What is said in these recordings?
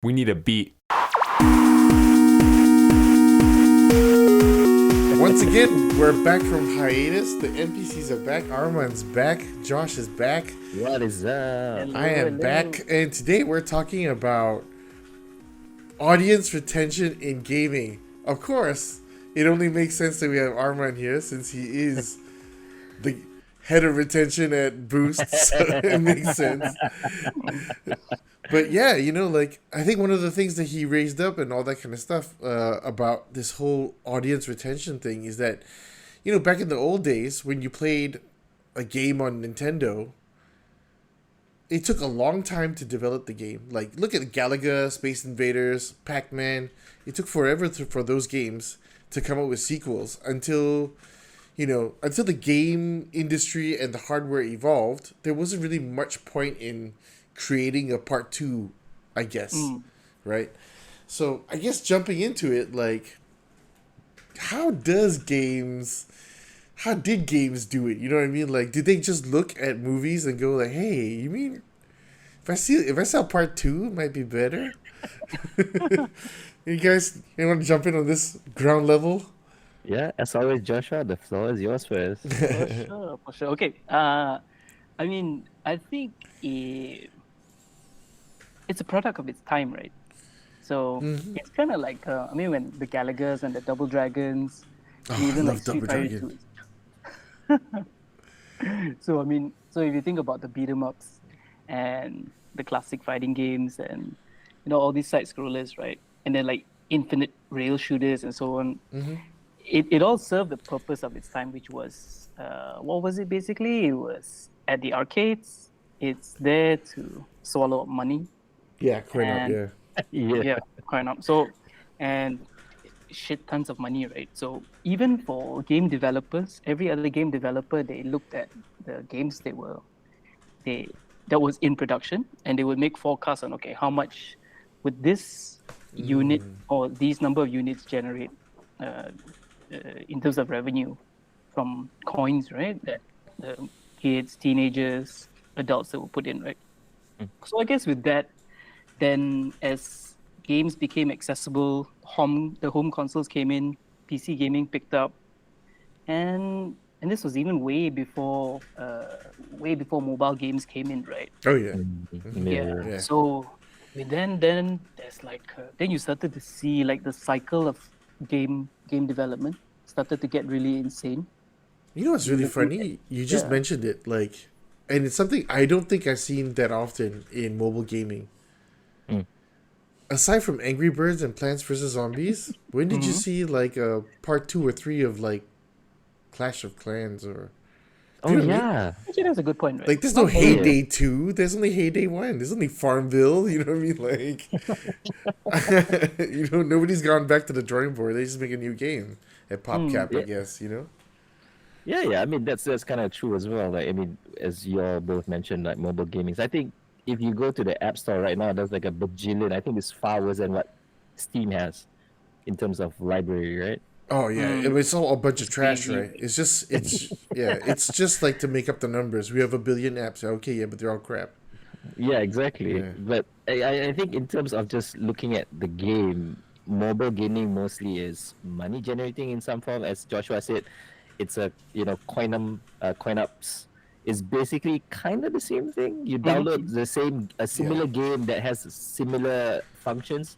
We need a beat. Once again, we're back from hiatus. The MPCs are back. Armand's back. Josh is back. What is up? I am back. And today we're talking about audience retention in gaming. Of course, it only makes sense that we have Armand here since he is the head of retention at Boost. So it makes sense. But yeah, I think one of the things that he raised up and all that kind of stuff about this whole audience retention thing is that, back in the old days when you played a game on Nintendo, it took a long time to develop the game. Like, look at Galaga, Space Invaders, Pac-Man. It took forever for those games to come up with sequels until the game industry and the hardware evolved. There wasn't really much point in creating a part 2, I guess. Right? So I guess jumping into it, like, how did games do it? You know what I mean? Like, did they just look at movies and go like, hey, you mean if I saw part 2, it might be better? You want to jump in on this ground level? Yeah, as always, Joshua, the floor is yours first. For sure. Okay. I think it's a product of its time, right? So it's kind of like, when the Galagers and the Double Dragons, even like Street Fighter 2. So if you think about the beat 'em ups and the classic fighting games and all these side scrollers, right? And then like infinite rail shooters and so on. It all served the purpose of its time, which was what was it basically? It was at the arcades. It's there to swallow up money. Yeah, coin up, yeah, coin up. So, and shit tons of money, right? So even for game developers, every other game developer, they looked at the games that was in production, and they would make forecasts on how much would this unit or these number of units generate in terms of revenue from coins, right? That kids, teenagers, adults that will put in, right? So I guess with that, then as games became accessible, the home consoles came in, PC gaming picked up, and this was even way before mobile games came in, right? Oh yeah. Yeah. So then there's then you started to see like the cycle of game development started to get really insane. You know what's really funny? You just mentioned it, like, and it's something I don't think I've seen that often in mobile gaming. Aside from Angry Birds and Plants vs. Zombies, when did you see like a part 2 or 3 of like Clash of Clans or? Oh yeah, Actually, that's a good point, right? Like, there's no Heyday 2. There's only Heyday 1. There's only Farmville. You know what I mean? Like, nobody's gone back to the drawing board. They just make a new game at PopCap, I guess. Yeah. I mean, that's kind of true as well. Like, I mean, as you all both mentioned, like mobile gaming. I think if you go to the App Store right now, there's like a bajillion. I think it's far worse than what Steam has in terms of library, right? Oh yeah, it's all a bunch of trash, right? It's just like to make up the numbers. We have a billion apps. Okay, yeah, but they're all crap. Yeah, exactly. Yeah. But I think in terms of just looking at the game, mobile gaming mostly is money generating in some form. As Joshua said, it's a coin ups is basically kind of the same thing. You download a similar game that has similar functions,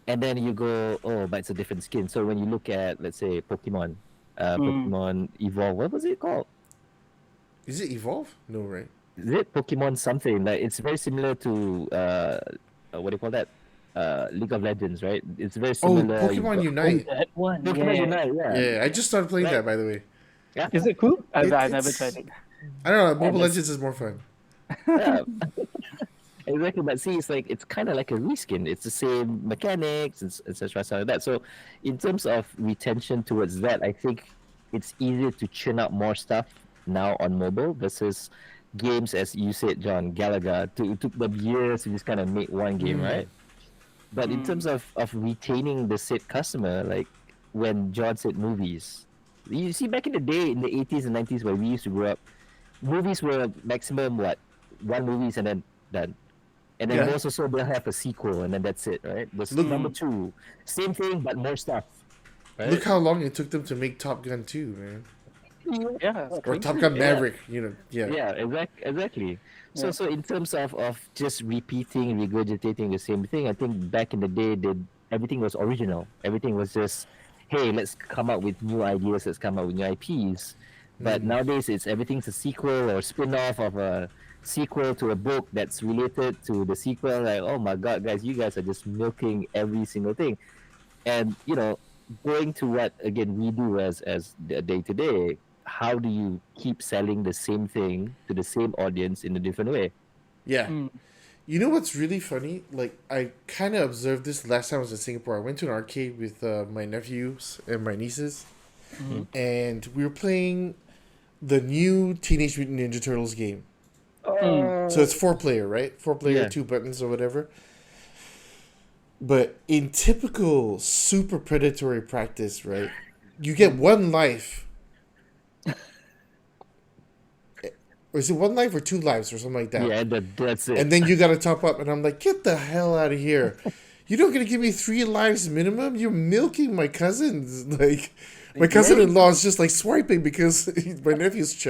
and then you go, oh, but it's a different skin. So when you look at, let's say, Pokemon Evolve, what was it called? Is it Evolve? No, right? Is it Pokemon something? Like, it's very similar to what do you call that? League of Legends, right? It's very similar. Oh, Pokemon Unite. That one. Pokemon Unite, Yeah, I just started playing that, by the way. Yeah. Is it cool? I've never It's- tried it. I don't know. Mobile Legends is more fun. Yeah. Exactly, but see, it's kind of like a reskin. It's the same mechanics, etc. Like that. So, in terms of retention towards that, I think it's easier to churn out more stuff now on mobile versus games, as you said, John, Galaga. It took them years to just kind of make one game, right? But in terms of retaining the said customer, like when John said movies, you see back in the day, in the 80s and 90s where we used to grow up, movies were maximum one movies and then done. And then Yeah. most also they'll have a sequel, and then that's it, right? This Look- number 2, same thing but more stuff, right? Look how long it took them to make Top Gun 2, man. Yeah, it's Or crazy. Top Gun Yeah. Maverick, yeah. Yeah, exactly. So Yeah. so in terms of just repeating, regurgitating the same thing, I think back in the day, everything was original. Everything was just, hey, let's come up with new ideas, let's come up with new IPs. But nowadays, it's everything's a sequel or spin-off of a sequel to a book that's related to the sequel. Like, oh my god, guys, you guys are just milking every single thing. And going to what again we do as the day to day, how do you keep selling the same thing to the same audience in a different way? Yeah. Mm. You know what's really funny? Like, I kind of observed this last time I was in Singapore. I went to an arcade with my nephews and my nieces, and we were playing the new Teenage Mutant Ninja Turtles game. So it's 4-player, right? 4-player, Yeah. 2 buttons or whatever. But in typical super predatory practice, right? You get 1 life. Or is it 1 life or 2 lives or something like that? Yeah, that's it. And then you got to top up, and I'm like, get the hell out of here! You're not gonna give me 3 lives minimum. You're milking my cousins. Like, my cousin-in-law is just like swiping because my nephew's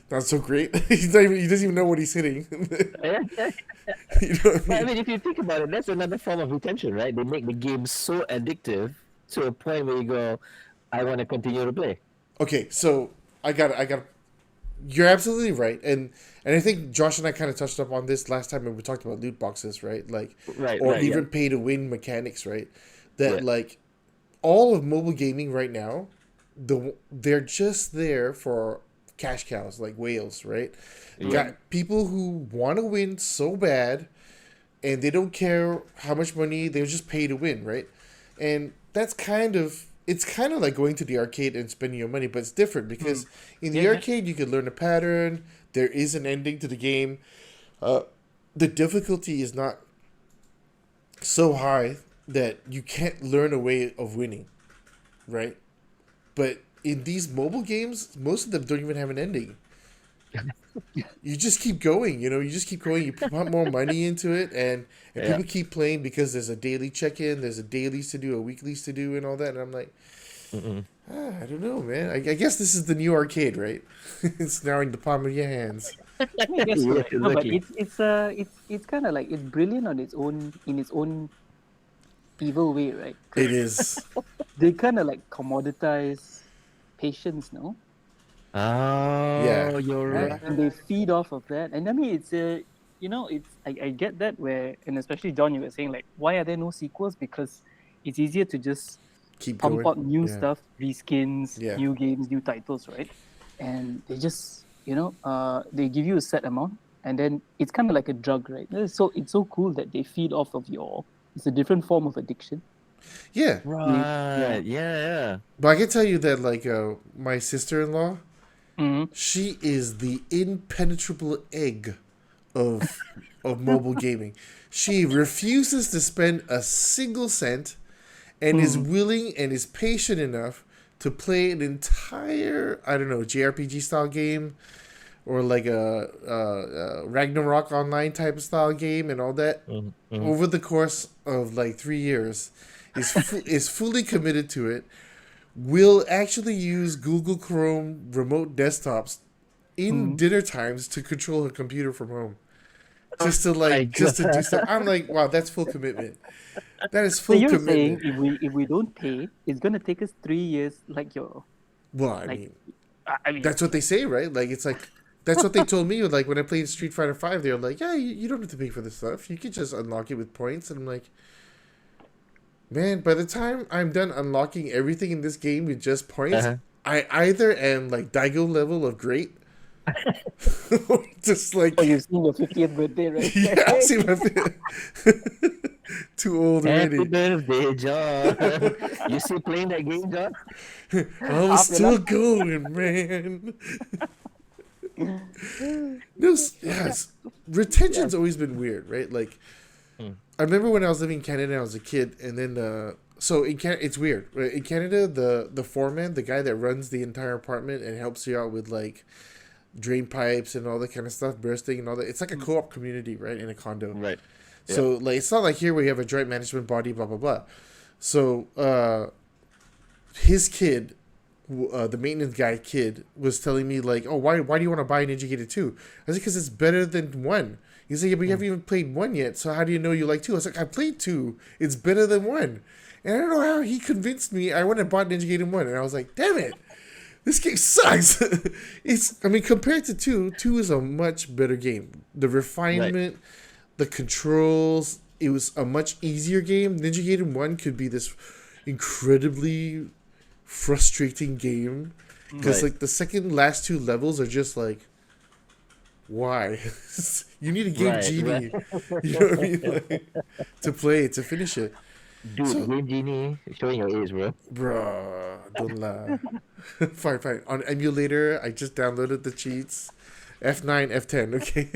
not so great. He doesn't even know what he's hitting. You know what I But I mean? mean, if you think about it, that's another form of retention, right? They make the game so addictive to a point where you go, I want to continue to play. Okay, so I got. You're absolutely right, and I think Josh and I kind of touched up on this last time when we talked about loot boxes, right? Like, Right, or right, even yeah. pay to win mechanics, right? That Yeah. like all of mobile gaming right now, they're just there for cash cows like whales, right? Got people who want to win so bad, and they don't care how much money, they'll just pay to win, right? And that's it's kind of like going to the arcade and spending your money, but it's different because in the Yeah. arcade you could learn a pattern. There is an ending to the game. The difficulty is not so high that you can't learn a way of winning, right? But in these mobile games, most of them don't even have an ending. You just keep going, you just keep going. You pump more money into it, and Yeah. people keep playing because there's a daily check-in, there's a dailies to do, a weeklies to do, and all that. And I'm like, I don't know, man. I guess this is the new arcade, right? It's now in the palm of your hands. I guess so, Yeah, right? No, but exactly. it's kind of like it's brilliant on its own in its own evil way, right? It is. They kind of like commoditize patience, no? Oh, Yeah. you're Right? right. And they feed off of that. And I mean, it's I get that and especially John, you were saying like, why are there no sequels? Because it's easier to just Keep pump going. out new Yeah. stuff, reskins, Yeah. new games, new titles, right? And they just they give you a set amount, and then it's kind of like a drug, right? It's so cool that they feed off of it's a different form of addiction. Yeah. Right. Yeah. But I can tell you that, like, my sister-in-law, Mm-hmm. she is the impenetrable egg of mobile gaming. She refuses to spend a single cent and is willing and is patient enough to play an entire, I don't know, JRPG style game or like a Ragnarok online type of style game and all that over the course of like 3 years. Is fully committed to it. Will actually use Google Chrome remote desktops in dinner times to control her computer from home. Just to do stuff. I'm like, wow, that's full commitment. That is So full you're commitment. saying if we don't pay, it's gonna take us 3 years, like your Well, I like mean, I mean that's what they say, right? Like, it's like, that's what they told me. Like, when I played Street Fighter 5, they were like, yeah, you don't have to pay for this stuff. You could just unlock it with points. And I'm like, man, by the time I'm done unlocking everything in this game with just points, I either am like Daigo level of great, or just like, oh, you've seen your 50th birthday, right? yeah, I've seen my too old Happy already. birthday, John. You still playing that game, John? I was still going, man. Yes, retention's always been weird, right? Like, I remember when I was living in Canada, I was a kid, and then so in Canada, it's weird. Right? In Canada, the foreman, the guy that runs the entire apartment and helps you out with like drain pipes and all that kind of stuff, bursting and all that. It's like a co-op community, right, in a condo. Right. So like it's not like here where you have a joint management body, blah blah blah. So his kid, the maintenance guy kid, was telling me like, oh, why do you want to buy Ninja Gaiden 2? I said because it's better than 1. He's like, yeah, but you haven't even played 1 yet, so how do you know you like 2? I was like, I played 2. It's better than 1. And I don't know how he convinced me. I went and bought Ninja Gaiden 1, and I was like, damn it, this game sucks. Compared to 2, 2 is a much better game. The refinement, the controls, it was a much easier game. Ninja Gaiden 1 could be this incredibly frustrating game because like the last 2 levels are just like, why? You need a game genie, you know what I mean, like, to play to finish it. Dude, Game Genie, showing your age, bro. Bruh, don't lie. Fine. On emulator, I just downloaded the cheats. F9, F10, okay?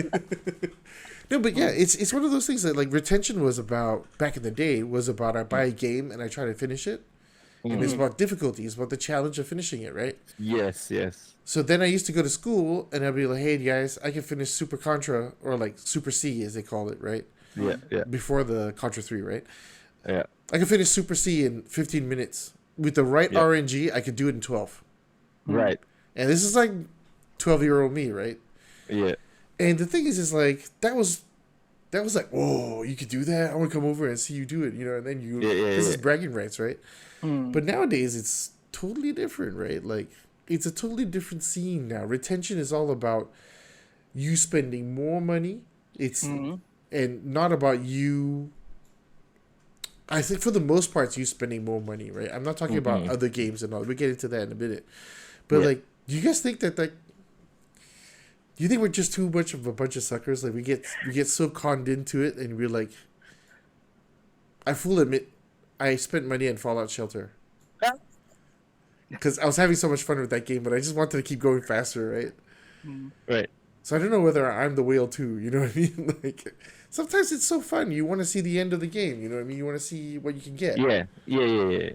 No, but yeah, it's one of those things that like retention was about, back in the day, was about I buy a game and I try to finish it. And it's about difficulty. It's about the challenge of finishing it, right? Yes. So then I used to go to school and I'd be like, hey guys, I can finish Super Contra, or like Super C as they call it, right? Yeah. Before the Contra 3, right? Yeah. I can finish Super C in 15 minutes. With the right RNG, I could do it in 12. Right. And this is like 12-year-old me, right? Yeah. And the thing is like, that was like, whoa, you could do that? I want to come over and see you do it, you know? And then this is bragging rights, right? But nowadays, it's totally different, right? Like, it's a totally different scene now. Retention is all about you spending more money. And not about you. I think for the most part, it's you spending more money, right? I'm not talking about other games and all. We'll get into that in a minute. But like, do you guys think that like, do you think we're just too much of a bunch of suckers? Like we get so conned into it, and we're like, I fully admit, I spent money on Fallout Shelter because I was having so much fun with that game, but I just wanted to keep going faster, right? Right. So I don't know whether I'm the whale too. You know what I mean? Like sometimes it's so fun. You want to see the end of the game. You know what I mean? You want to see what you can get. Yeah.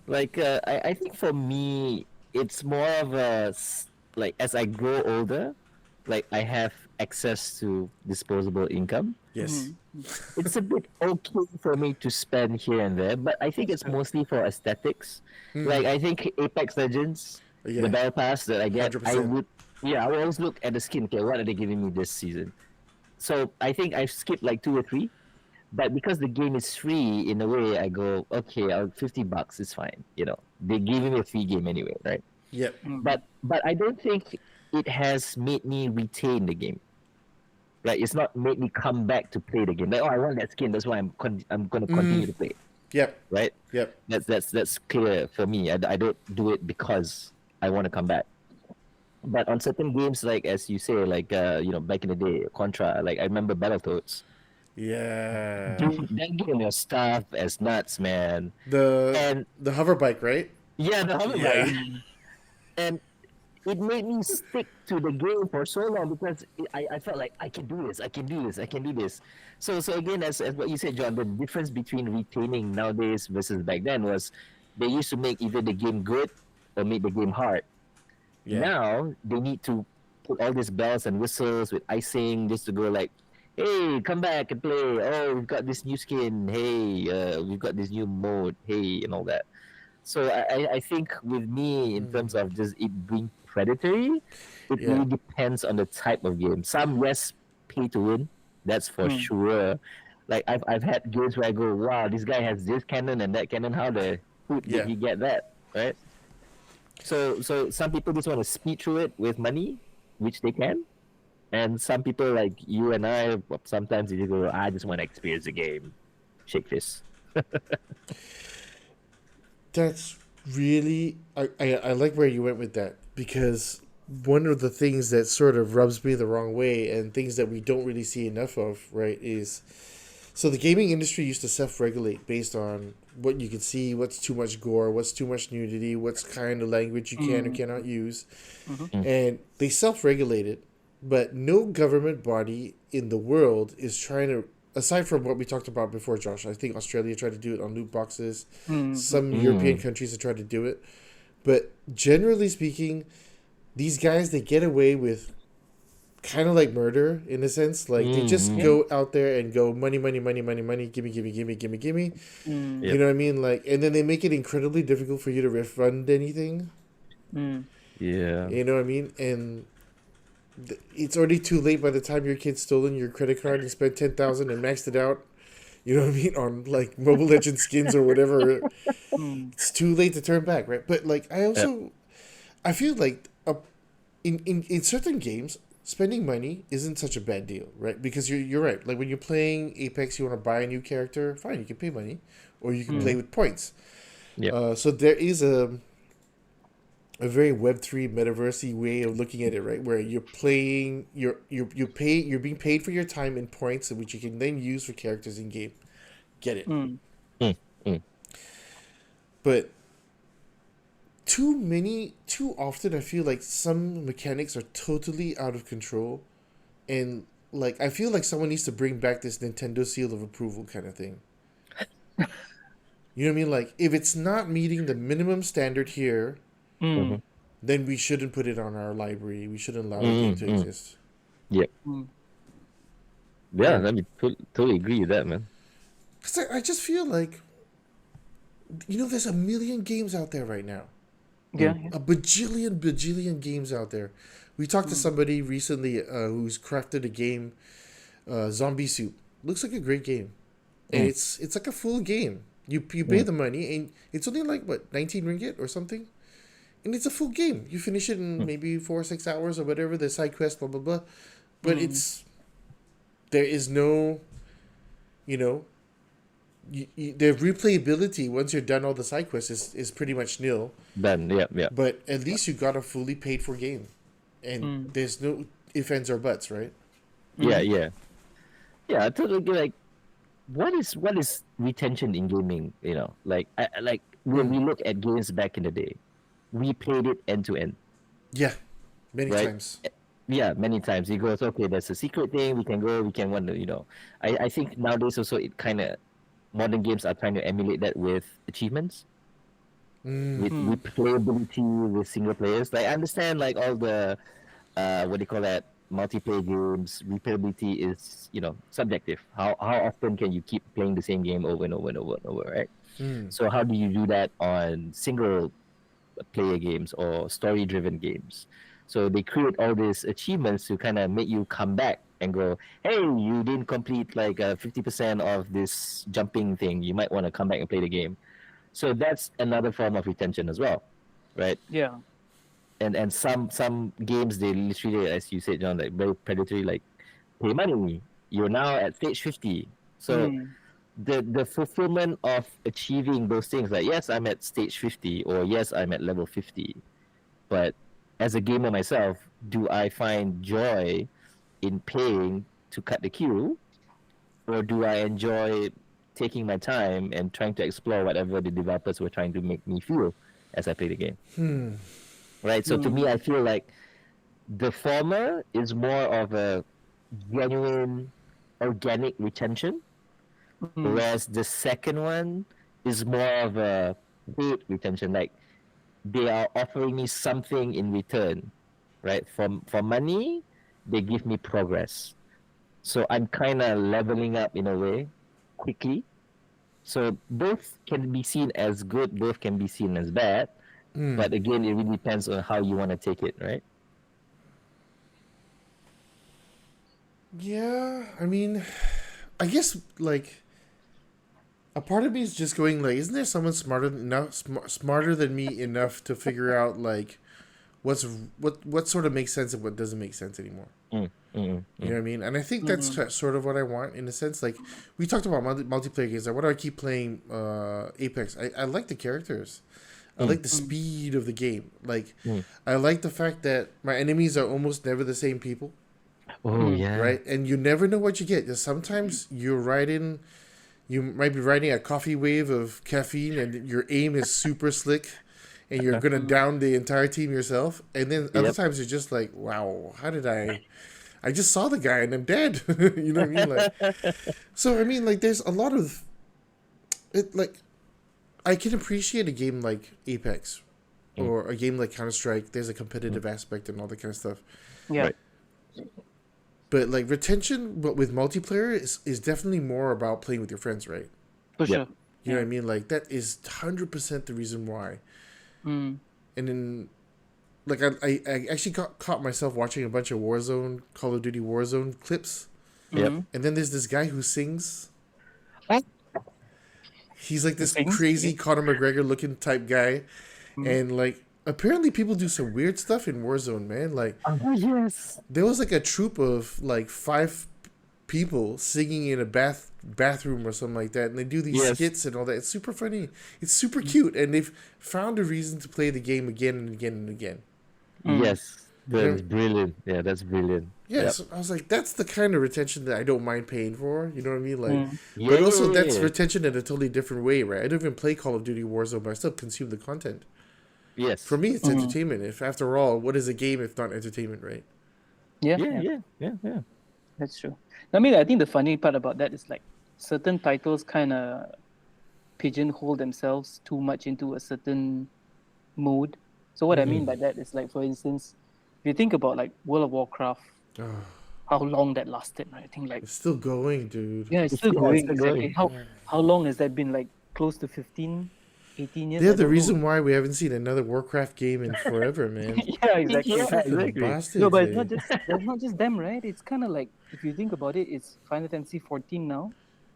Like I think for me, it's more of like as I grow older, like I have access to disposable income. Yes. It's a bit okay for me to spend here and there, but I think it's mostly for aesthetics. Like I think Apex Legends, the Battle Pass that I get, 100%. I would always look at the skin. Okay, what are they giving me this season? So I think I've skipped like 2 or 3, but because the game is free, in a way, I go, okay, $50 is fine. You know, they're giving me a free game anyway, right? Yep. But I don't think it has made me retain the game. Like it's not made me come back to play the game. Like, oh, I want that skin. That's why I'm going to continue to play. Yep. Right. Yep. That's clear for me. I don't do it because I want to come back. But on certain games, like as you say, like back in the day, Contra. Like I remember Battletoads. Yeah. Dude, that game was tough as nuts, man. The hover bike, right? Yeah, the hover bike. And it made me stick to the game for so long because I felt like I can do this. So again, as what you said, John, the difference between retaining nowadays versus back then was they used to make either the game good or make the game hard. Yeah. Now they need to put all these bells and whistles with icing just to go like, hey, come back and play. Oh, we've got this new skin. Hey, we've got this new mode. Hey, and all that. So I think with me, in terms of just it being predatory, it really depends on the type of game. Some, yes, pay to win. That's for sure. Like I've had games where I go, wow, this guy has this cannon and that cannon. How the hoot did he get that, right? So some people just want to speed through it with money, which they can. And some people like you and I, sometimes you go, I just want to experience the game. Shake fist. That's really I like where you went with that, because one of the things that sort of rubs me the wrong way and things that we don't really see enough of, right, is so the gaming industry used to self-regulate based on what you can see, what's too much gore, what's too much nudity, what's kind of language you can or cannot use. And they self-regulated, but no government body in the world is trying to, aside from what we talked about before, Josh. I think Australia tried to do it on loot boxes. Some European countries have tried to do it. But generally speaking, these guys, they get away with kind of like murder in a sense. Like they just Mm-hmm. go out there and go money, money, money, money, money, gimme, gimme, gimme, gimme, gimme. Mm, You know what I mean? Like, and then they make it incredibly difficult for you to refund anything. mm, Yeah. You know what I mean? And it's already too late by the time your kid's stolen your credit card and spent 10,000 and maxed it out. You know what I mean? On like Mobile Legend skins or whatever. mm, It's too late to turn back, right? But like, Yep. I feel like in certain games, spending money isn't such a bad deal, right? Because you're right. Like when you're playing Apex, you want to buy a new character, fine, you can pay money, or you can play mm, with points. Yep. So there is a very Web3 metaversey way of looking at it, right? Where you're playing, you're being paid for your time in points, which you can then use for characters in game. Get it? mm, Mm. Mm. But too often, I feel like some mechanics are totally out of control, and like I feel like someone needs to bring back this Nintendo seal of approval kind of thing. You know what I mean? Like if it's not meeting the minimum standard here, Mm-hmm. mm, then we shouldn't put it on our library. We shouldn't allow the game Mm. to Mm. exist. Yep. mm. Yeah, Right. let me totally agree with that, man. Because I just feel like, there's a million games out there right now. Yeah, Mm. yeah. A bajillion games out there. We talked to Mm, somebody recently who's crafted a game, Zombie Soup. Looks like a great game. And Mm. it's like a full game. You pay Mm. the money and it's only like what, 19 ringgit or something? And it's a full game. You finish it in Mm. maybe 4 or 6 hours or whatever, the side quest, blah blah blah. But mm, there is no, you know, the replayability once you're done all the side quests is pretty much nil. Done. Yep. Yep. But at least you got a fully paid for game, and mm, there's no ifs ands or buts, right? Yeah. mm, Yeah. Yeah. I totally agree. Like, what is retention in gaming? Like like when Mm. we look at games back in the day, we played it end to end, Yeah, many right? times. Yeah, many times. It goes, okay, there's a secret thing, we can go, we can want to. I think nowadays also it kind of, modern games are trying to emulate that with achievements, with Mm. mm, replayability with single players. Like I understand like all the what do you call that, multiplayer games, replayability is subjective. How often can you keep playing the same game over and over and over and over, right? Mm. So how do you do that on single player games or story driven games? So they create all these achievements to kind of make you come back and go, hey, you didn't complete like 50% of this jumping thing. You might want to come back and play the game. So that's another form of retention as well, right? yeah. And some games, they literally, as you said, John, like very predatory, like pay money. You're now at stage 50. So Mm, the fulfillment of achieving those things, like yes, I'm at stage 50, or yes, I'm at level 50, but as a gamer myself, do I find joy in paying to cut the queue, or do I enjoy taking my time and trying to explore whatever the developers were trying to make me feel as I play the game, Hmm. right? So to me, mm, I feel like the former is more of a genuine organic retention, mm, whereas the second one is more of a paid retention. Like they are offering me something in return, right? For money, they give me progress. So I'm kind of leveling up in a way quickly. So both can be seen as good, both can be seen as bad. Mm. But again, it really depends on how you want to take it, right? Yeah, I mean, I guess like a part of me is just going like, isn't there someone smarter than me enough to figure out like what sort of makes sense and what doesn't make sense anymore? Mm, mm, You know mm, what I mean? And I think that's mm, sort of what I want in a sense. Like we talked about multiplayer games. Like, why do I keep playing Apex? I like the characters. I mm, like the speed of the game. Like mm. I like the fact that my enemies are almost never the same people, Oh mm, yeah. right? And you never know what you get. Just sometimes you might be riding a coffee wave of caffeine, and your aim is super slick, and you're gonna mm, down the entire team yourself. And then other Yep. times you're just like, wow, how did I just saw the guy and I'm dead. You know what I mean? Like, so I mean, like, there's a lot of it. Like, I can appreciate a game like Apex Mm. or a game like Counter Strike. There's a competitive aspect and all that kind of stuff. yeah. Right. But like retention, but with multiplayer is definitely more about playing with your friends, right? For Yep. sure. You know what I mean? Like that is 100% the reason why. Mm. And then, like I actually caught myself watching a bunch of Warzone, Call of Duty Warzone clips, Yep. Mhm. and then there's this guy who sings. Oh. He's like this Sings? crazy Okay. Conor McGregor looking type guy, Mhm. and like apparently people do some weird stuff in Warzone, man. Like Oh yes. there was like a troop of like 5 people singing in a bathroom or something like that, and they do these Yes. skits and all that. It's super funny. It's super cute, and they've found a reason to play the game again and again and again. Mm. Yes. That's brilliant. Yeah, that's brilliant. Yeah, Yep. so I was like, that's the kind of retention that I don't mind paying for. You know what I mean? Like, Mm. Yeah, but also yeah, that's yeah. retention in a totally different way, right? I don't even play Call of Duty Warzone, but I still consume the content. Yes. For me, it's Mhm. entertainment. If after all, what is a game if not entertainment, right? Yeah, Yeah, yeah, yeah, yeah. that's true. I mean, I think the funny part about that is like certain titles kind of pigeonhole themselves too much into a certain mode. So what I mean by that is like, for instance, if you think about like World of Warcraft, Oh, how long that lasted, right? I think like it's still going, dude. yeah, it's still Yeah, going. it's still Exactly. going. How long has that been? Like close to 15, 18 years? They're I the don't reason know. why we haven't seen another Warcraft game in forever, man. Yeah, exactly. Yeah, Freaking exactly. bastards. No, but it's Eh? not just that's not just them, right? It's kind of like if you think about it, it's Final Fantasy 14 now.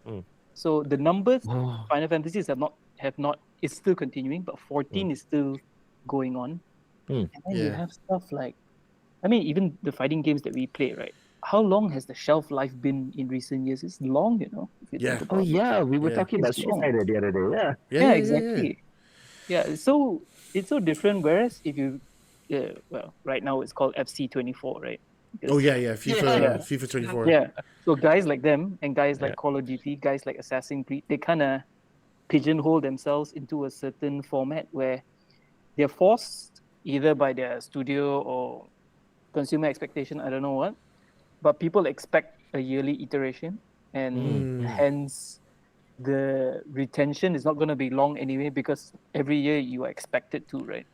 Mm. So the numbers Oh. Final Fantasies have not it's still continuing, but 14 is still going on. Mm. And then you Yeah. have stuff like I mean, even the fighting games that we play, right? How long has the shelf life been in recent years? It's long, if you Yeah. think Oh about it. yeah, we were Yeah. talking about It's Street long. Fighter the other day. Yeah. Yeah, Yeah, yeah, exactly. Yeah, it's so different. Whereas if you, well, right now it's called FC24, right? Oh Because, yeah, yeah. FIFA, Yeah. FIFA 24. yeah. So guys like them and guys like Yeah. Call of Duty, guys like Assassin's Creed, they kind of pigeonhole themselves into a certain format where they're forced either by their studio or consumer expectation, I don't know what, but people expect a yearly iteration, and hence the retention is not going to be long anyway because every year you are expected to, right?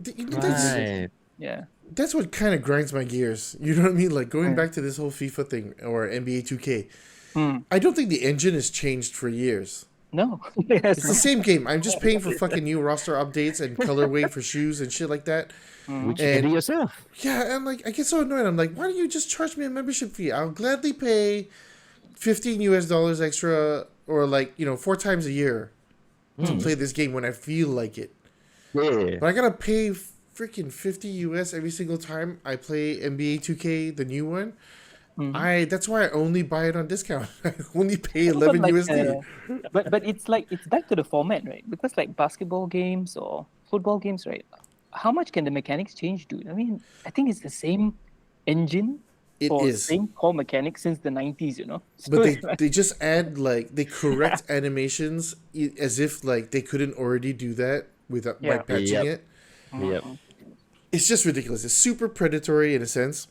Right. Yeah. That's what kind of grinds my gears. You know what I mean? Like going Yeah. back to this whole FIFA thing or NBA 2K. Mm. I don't think the engine has changed for years. No. Yes, It's the same game. I'm just paying for fucking new roster updates and colorway for shoes and shit like that. Which you can do yourself. Yeah, and like I get so annoyed. I'm like, why don't you just charge me a membership fee? I'll gladly pay $15 extra or like, 4 times a year to play this game when I feel like it. Yeah. But I gotta pay freaking $50 every single time I play NBA 2K, the new one. That's why I only buy it on discount. I only pay 11 like, USD. but it's like it's back to the format, right? Because like basketball games or football games, right? How much can the mechanics change, dude? I mean, I think it's the same engine It or is. same core mechanics since the 90s, So But it's like- they just add like they correct animations as if like they couldn't already do that without by Yeah. patching Yep. it. Yep. It's just ridiculous. It's super predatory in a sense.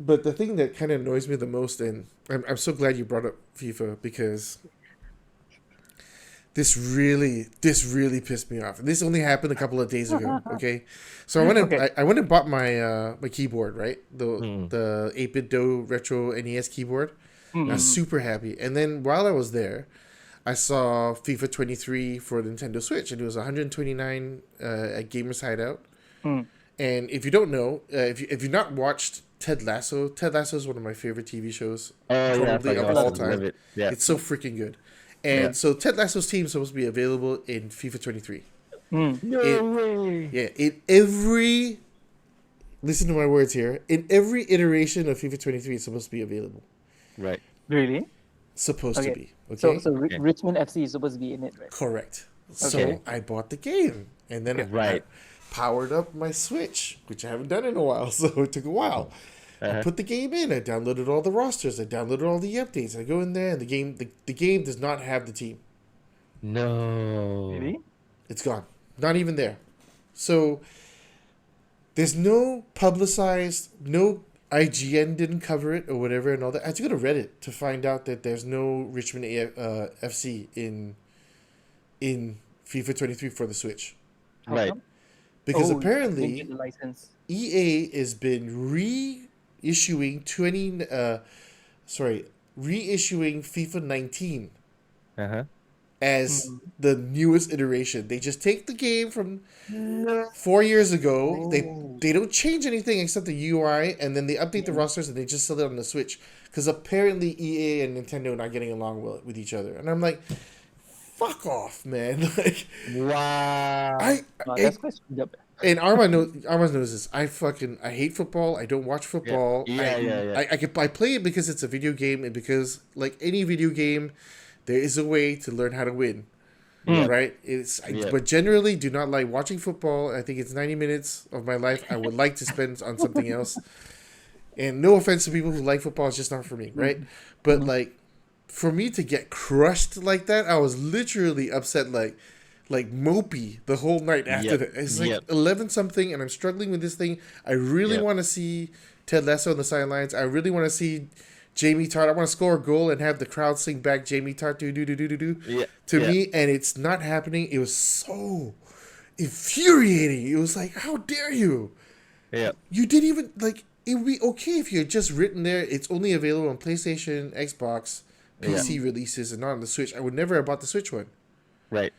But the thing that kind of annoys me the most, and I'm so glad you brought up FIFA because this really pissed me off. And this only happened a couple of days ago. Okay, so I went and Okay. I went and bought my my keyboard, right? The 8-bit Do Retro NES keyboard. And I was super happy. And then while I was there, I saw FIFA 23 for Nintendo Switch, and it was 129 at Gamers Hideout. And if you don't know, if you've not watched Ted Lasso is one of my favorite TV shows, Oh yeah, probably fucking of all awesome. Love time. it. Yeah. It's so freaking good. And Yeah. so Ted Lasso's team is supposed to be available in FIFA 23. No way. Yeah, in every listen to my words here. In every iteration of FIFA 23, it's supposed to be available. Right. Really? Supposed to Okay. be. Okay. So Okay. Richmond FC is supposed to be in it, right? Correct. So Okay. I bought the game, and then Right. I powered up my Switch, which I haven't done in a while, so it took a while. I put the game in. I downloaded all the rosters. I downloaded all the updates. I go in there, and the game does not have the team. No. Really? It's gone. Not even there. So there's no publicized, no IGN didn't cover it or whatever and all that. I had to go to Reddit to find out that there's no Richmond FC in FIFA 23 for the Switch. How Right. come? Because Oh, you apparently didn't get the license. EA has been issuing reissuing FIFA 19 Uh-huh. as the newest iteration. They just take the game from 4 years ago. They don't change anything except the UI, and then they update the rosters and they just sell it on the Switch. Because apparently EA and Nintendo are not getting along well with each other, and I'm like, fuck off, man. Like, Wow. That's quite screwed up. and Armand knows this. I hate football. I don't watch football. Yeah. I play it because it's a video game, and because like any video game, there is a way to learn how to win. Right? But generally do not like watching football. I think it's 90 minutes of my life I would like to spend on something else. And no offense to people who like football, it's just not for me, right? But like, for me to get crushed like that, I was literally upset, like mopey the whole night after that. It's like 11 something, and I'm struggling with this thing. I really want to see Ted Lasso on the sidelines. I really want to see Jamie Tart. I want to score a goal and have the crowd sing back Jamie Tart to me, and it's not happening. It was so infuriating. It was like, how dare you? Yeah. You didn't even like. It would be okay if you had just written there, it's only available on PlayStation, Xbox, PC releases, and not on the Switch. I would never have bought the Switch one. Right.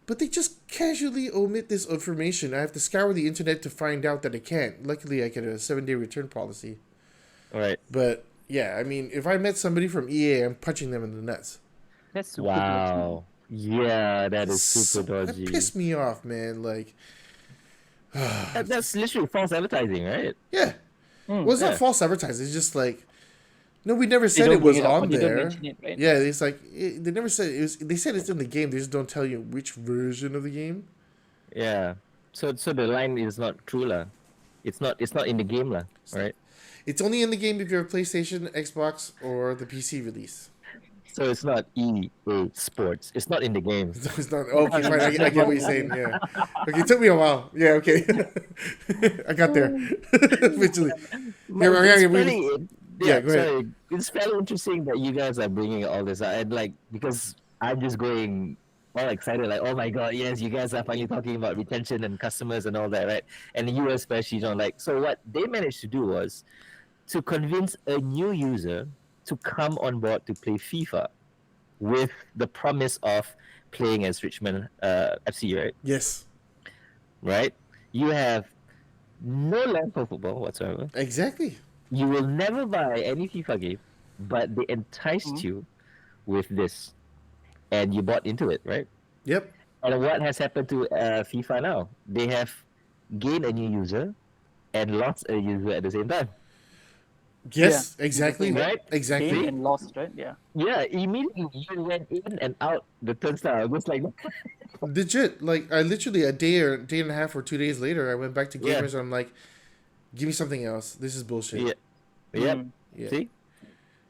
But they just casually omit this information. I have to scour the internet to find out that I can't. Luckily, I get a 7-day return policy. Right. But, yeah, I mean, if I met somebody from EA, I'm punching them in the nuts. That's super Wow. Yeah, that is super dodgy. That pissed me off, man. Like, That's literally false advertising, right? yeah. Well, it's not false advertising. It's just like, no, we never said don't it was bring it up, on but they don't there. mention it, right? Yeah, it's like they never said it was. They said it's in the game. They just don't tell you which version of the game. Yeah. So the line is not true lah. It's not in the game lah, right? It's only in the game if you're a PlayStation, Xbox, or the PC release. So it's not EA Sports. It's not in the game. So it's not. Okay, fine. I get what you're saying. Yeah. Okay, it took me a while. Yeah. Okay. I got there eventually. But Go ahead. sorry. It's fairly interesting that you guys are bringing all this out, and like because I'm just going all excited, like, oh my god, yes, you guys are finally talking about retention and customers and all that, right? And you especially, like, so what they managed to do was to convince a new user to come on board to play FIFA with the promise of playing as Richmond FC, right? Yes. Right? You have no love for football whatsoever. Exactly. You will never buy any FIFA game, but they enticed you with this, and you bought into it, right? Yep. And what has happened to FIFA now? They have gained a new user and lost a user at the same time. Yes, exactly. Right? Exactly. Gained and lost, right? Yeah. Yeah, immediately you went in and out the turnstile. It was like, Legit. Like, I literally, a day and a half or 2 days later, I went back to Yeah. Gamers and I'm like, give me something else. This is bullshit. yeah, yeah. Yeah. See?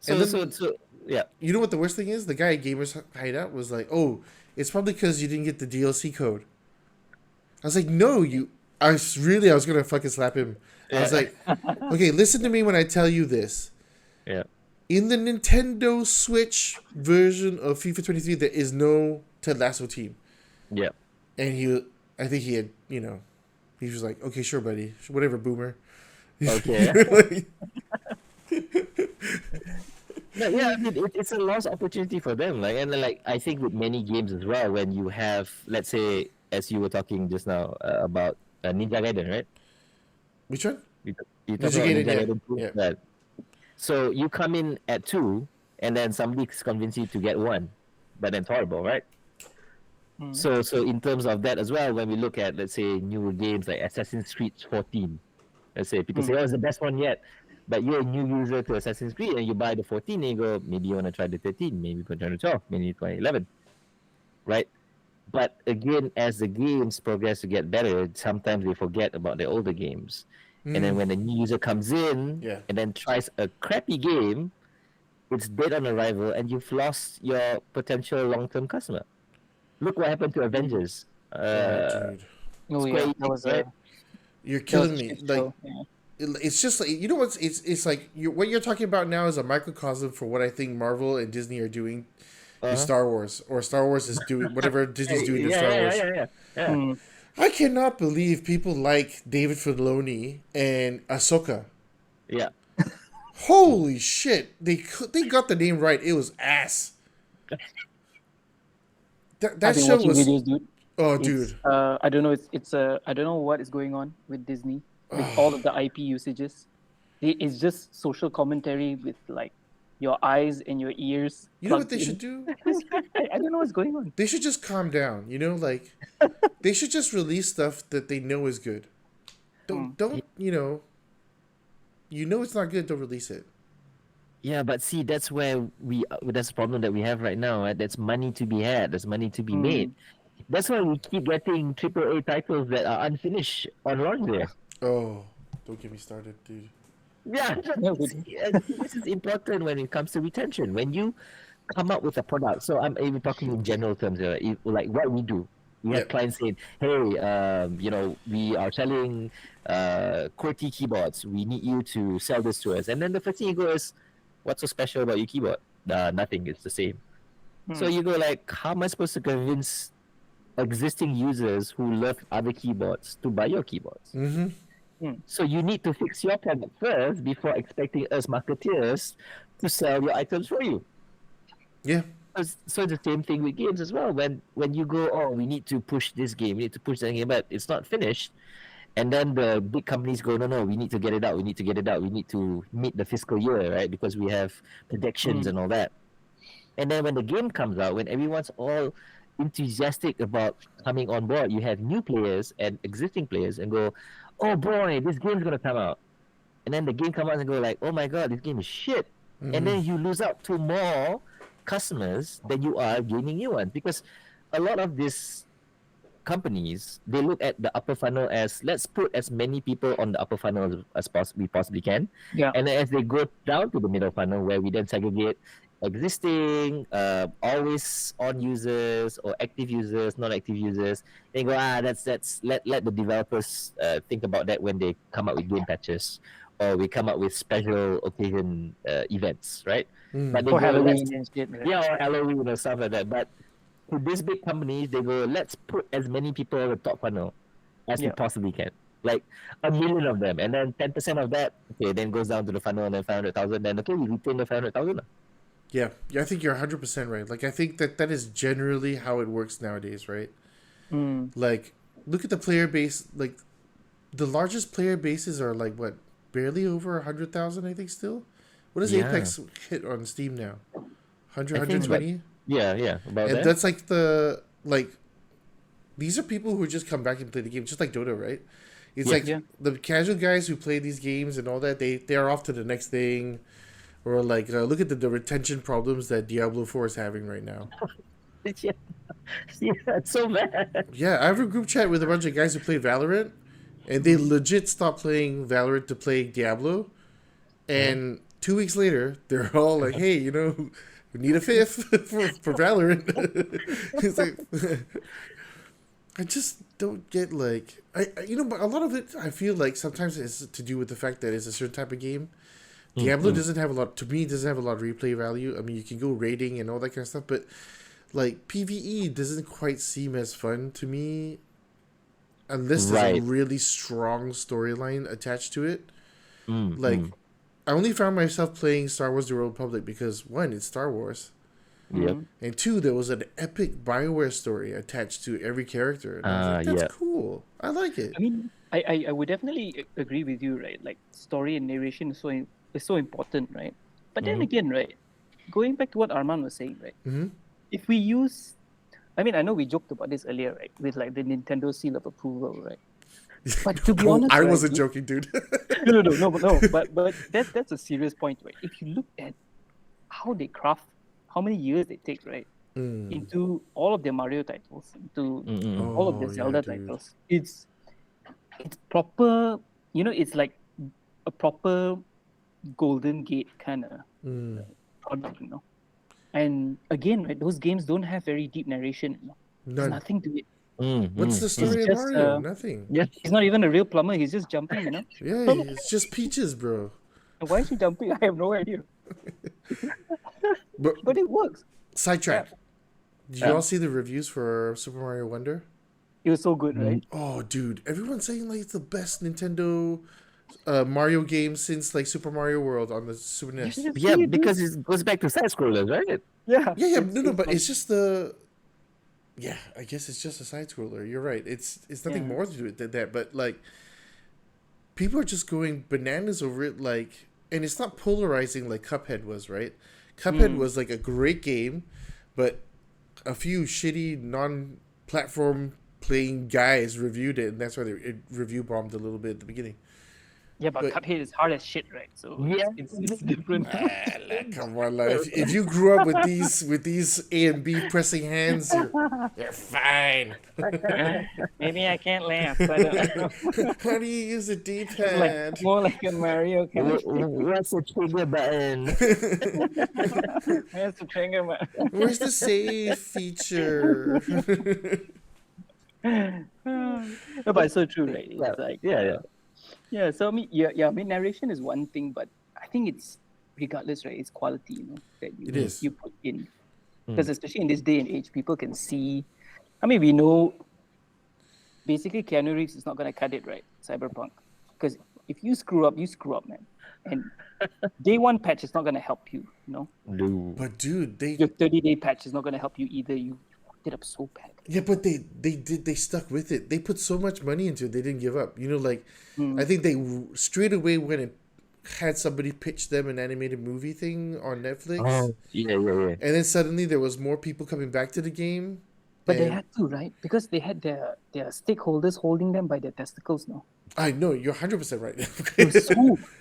And So, then- so, yeah. You know what the worst thing is? The guy at Gamers Hideout was like, oh, it's probably because you didn't get the DLC code. I was like, no, I was going to fucking slap him. I was Yeah. like, okay, listen to me when I tell you this. Yeah. In the Nintendo Switch version of FIFA 23, there is no Ted Lasso team. Yeah. And I think he had, he was like, okay, sure, buddy. Whatever, boomer. Okay. No, yeah, I mean, it's a lost opportunity for them. Like, and like, I think with many games as well, when you have, let's say, as you were talking just now about Ninja Gaiden, right? Which one? You Ninja talked about Gaiden, Ninja yeah. Gaiden 2, Yeah. right? So you come in at 2, and then somebody's convinced you to get 1, but then it's horrible, right? So in terms of that as well, when we look at, let's say, newer games like Assassin's Creed 14, let's say people say, oh, it's the best one yet. But you're a new user to Assassin's Creed and you buy the 14 and you go, maybe you want to try the 13, maybe you want to try the 12, maybe you try 11, right? But again, as the games progress to get better, sometimes they forget about the older games. And then when the new user comes in and then tries a crappy game, it's dead on arrival and you've lost your potential long-term customer. Look what happened to Avengers. Dude. Oh, Square yeah. That was Enix, right? You're that was killing a me. shit Like, show, yeah. it's just like, you know what's, it's like, what you're talking about now is a microcosm for what I think Marvel and Disney are doing with Star Wars. Or Star Wars is doing, whatever Disney's doing to Star Wars. Yeah. I cannot believe people like David Filoni and Ahsoka. Yeah. Holy shit! They got the name right. It was ass. That I've been show watching was. videos, dude. Oh, It's dude. I don't know. It's I don't know what is going on with Disney with all of the IP usages. It's just social commentary with like your eyes and your ears You know what plugged they should in. do? I don't know what's going on. They should just calm down. You know, like they should just release stuff that they know is good. Don't you know it's not good. Don't release it. Yeah, but see, that's where that's the problem that we have right now. Right? There's money to be had. There's money to be made. Mm. That's why we keep getting AAA titles that are unfinished on launch day. Oh, don't get me started, dude. Yeah, No, but- see, this is important when it comes to retention. When you come up with a product, so I'm even talking in general terms here, like what we do. We have Yep. clients saying, "Hey, we are selling QWERTY keyboards. We need you to sell this to us." And then the first thing you go is, "What's so special about your keyboard?" Nothing. It's the same. So you go like, how am I supposed to convince existing users who love other keyboards to buy your keyboards? Mm-hmm. So you need to fix your product first before expecting us marketeers to sell your items for you. Yeah. So the same thing with games as well. When you go, oh, we need to push this game, we need to push that game, but it's not finished. And then the big companies go, no, we need to get it out. We need to get it out. We need to meet the fiscal year, right? Because we have predictions and all that. And then when the game comes out, when everyone's all enthusiastic about coming on board, you have new players and existing players and go, oh boy, this game's gonna come out. And then the game comes out and go like, oh my god, this game is shit. And then you lose out to more customers than you are gaining new ones, because a lot of these companies, they look at the upper funnel as, let's put as many people on the upper funnel as we possibly can. Yeah. And then as they go down to the middle funnel, where we then segregate existing, always on users or active users, not active users, they go, that's let the developers think about that when they come up with game patches, or we come up with special occasion events, right? But they For go, Halloween and shit. Right? yeah, or Halloween or stuff like that. But to these big companies, they go, let's put as many people on the top funnel as we Yeah. possibly can. Like 1,000,000 of them. And then 10% of that, okay, then goes down to the funnel, and then 500,000. Then, okay, we retain the 500,000. Yeah. I think you're 100% right. Like, I think that is generally how it works nowadays, right? Like, look at the player base. Like, the largest player bases are like what, barely over 100,000, I think. Still, what does Yeah. Apex hit on Steam now? 100, I think it's about- 120. Yeah, about And that. that's like these are people who just come back and play the game, just like Dota, right? It's Yeah. like Yeah. the casual guys who play these games and all that. They are off to the next thing, or like look at the retention problems that Diablo 4 is having right now. yeah. It's so bad. Yeah, I have a group chat with a bunch of guys who play Valorant, and they legit stopped playing Valorant to play Diablo. And 2 weeks later, they're all like, "Hey, we need a fifth for Valorant." It's like, I just don't get like but a lot of it I feel like sometimes it's to do with the fact that it's a certain type of game. Diablo doesn't have a lot, to me, doesn't have a lot of replay value. I mean, you can go raiding and all that kind of stuff, but like PvE doesn't quite seem as fun to me unless there's a Right. really strong storyline attached to it. I only found myself playing Star Wars The Old Republic because, one, it's Star Wars, Yep. and two, there was an epic BioWare story attached to every character. And I was like, that's Yeah. cool. I like it. I mean, I would definitely agree with you, right? Like story and narration is so important, right? But then again, right, going back to what Armand was saying, right? If we use, I mean, I know we joked about this earlier, right? With like the Nintendo seal of approval, right? But to be honest, I right, wasn't joking, dude. no, but that's a serious point, right? If you look at how they craft, how many years they take, right, into all of their Mario titles, into all of Oh, their yeah, Zelda dude. titles, it's proper. It's like a proper Golden Gate kind of product, And again, right, those games don't have very deep narration. There's None. nothing to it. What's the story of just, Mario? Nothing. Yeah. He's not even a real plumber. He's just jumping, Yeah, it's just Peaches, bro. And why is he jumping? I have no idea. But it works. Sidetrack. Did you all see the reviews for Super Mario Wonder? It was so good, right? Oh, dude, everyone's saying like it's the best Nintendo Mario games since like Super Mario World on the Super NES. Yeah, because it goes back to side scrollers, right? yeah, Yeah, it's- no, it's but like- it's just the. Yeah, I guess it's just a side scroller. You're right. It's nothing Yeah. more to it than that. But like, people are just going bananas over it. Like, and it's not polarizing like Cuphead was, right? Cuphead was like a great game, but a few shitty non-platform playing guys reviewed it, and that's why it review bombed a little bit at the beginning. yeah, but but- Cuphead is hard as shit, right? So Yeah. it's different. Come on, like, if you grew up with these A and B pressing hands, you're fine. Maybe I can't laugh, but How do you use a D-pad? like more like a Mario kind of. What's the trigger button? Where's the trigger button? Where's the save feature? No, but it's so true, right? It's like Yeah. So I mean, I mean, narration is one thing, but I think it's regardless, right? It's quality, that It is. you put in, because especially in this day and age, people can see. I mean, we know basically Keanu Reeves is not going to cut it, right? Cyberpunk, because if you screw up, man, and day one patch is not going to help you. No. But dude, Your 30-day patch is not going to help you either. You fucked it up so bad. yeah, but they stuck with it. They put so much money into it. They didn't give up. Like I think they straight away went and had somebody pitch them an animated movie thing on Netflix. Oh, yeah. And then suddenly there was more people coming back to the game. But they and- had to, right? Because they had their stakeholders holding them by their testicles now. I know you're 100% right.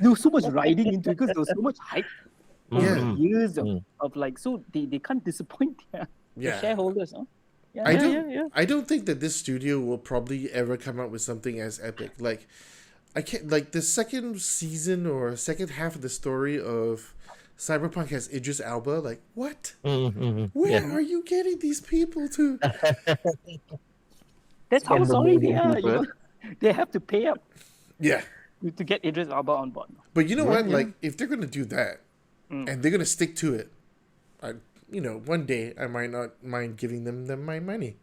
There was so much riding into it because there was so much hype Yeah. over years of like, so they can't disappoint their Yeah. shareholders, huh? Yeah, I don't think that this studio will probably ever come out with something as epic. Like, I can't, like, the second season or second half of the story of Cyberpunk has Idris Elba. Like, what? Where are you getting these people to? That's how And the sorry they moving are. people. They have to pay up Yeah. to get Idris Elba on board. But you know what? Like, if they're going to do that and they're going to stick to it, one day I might not mind giving them my money.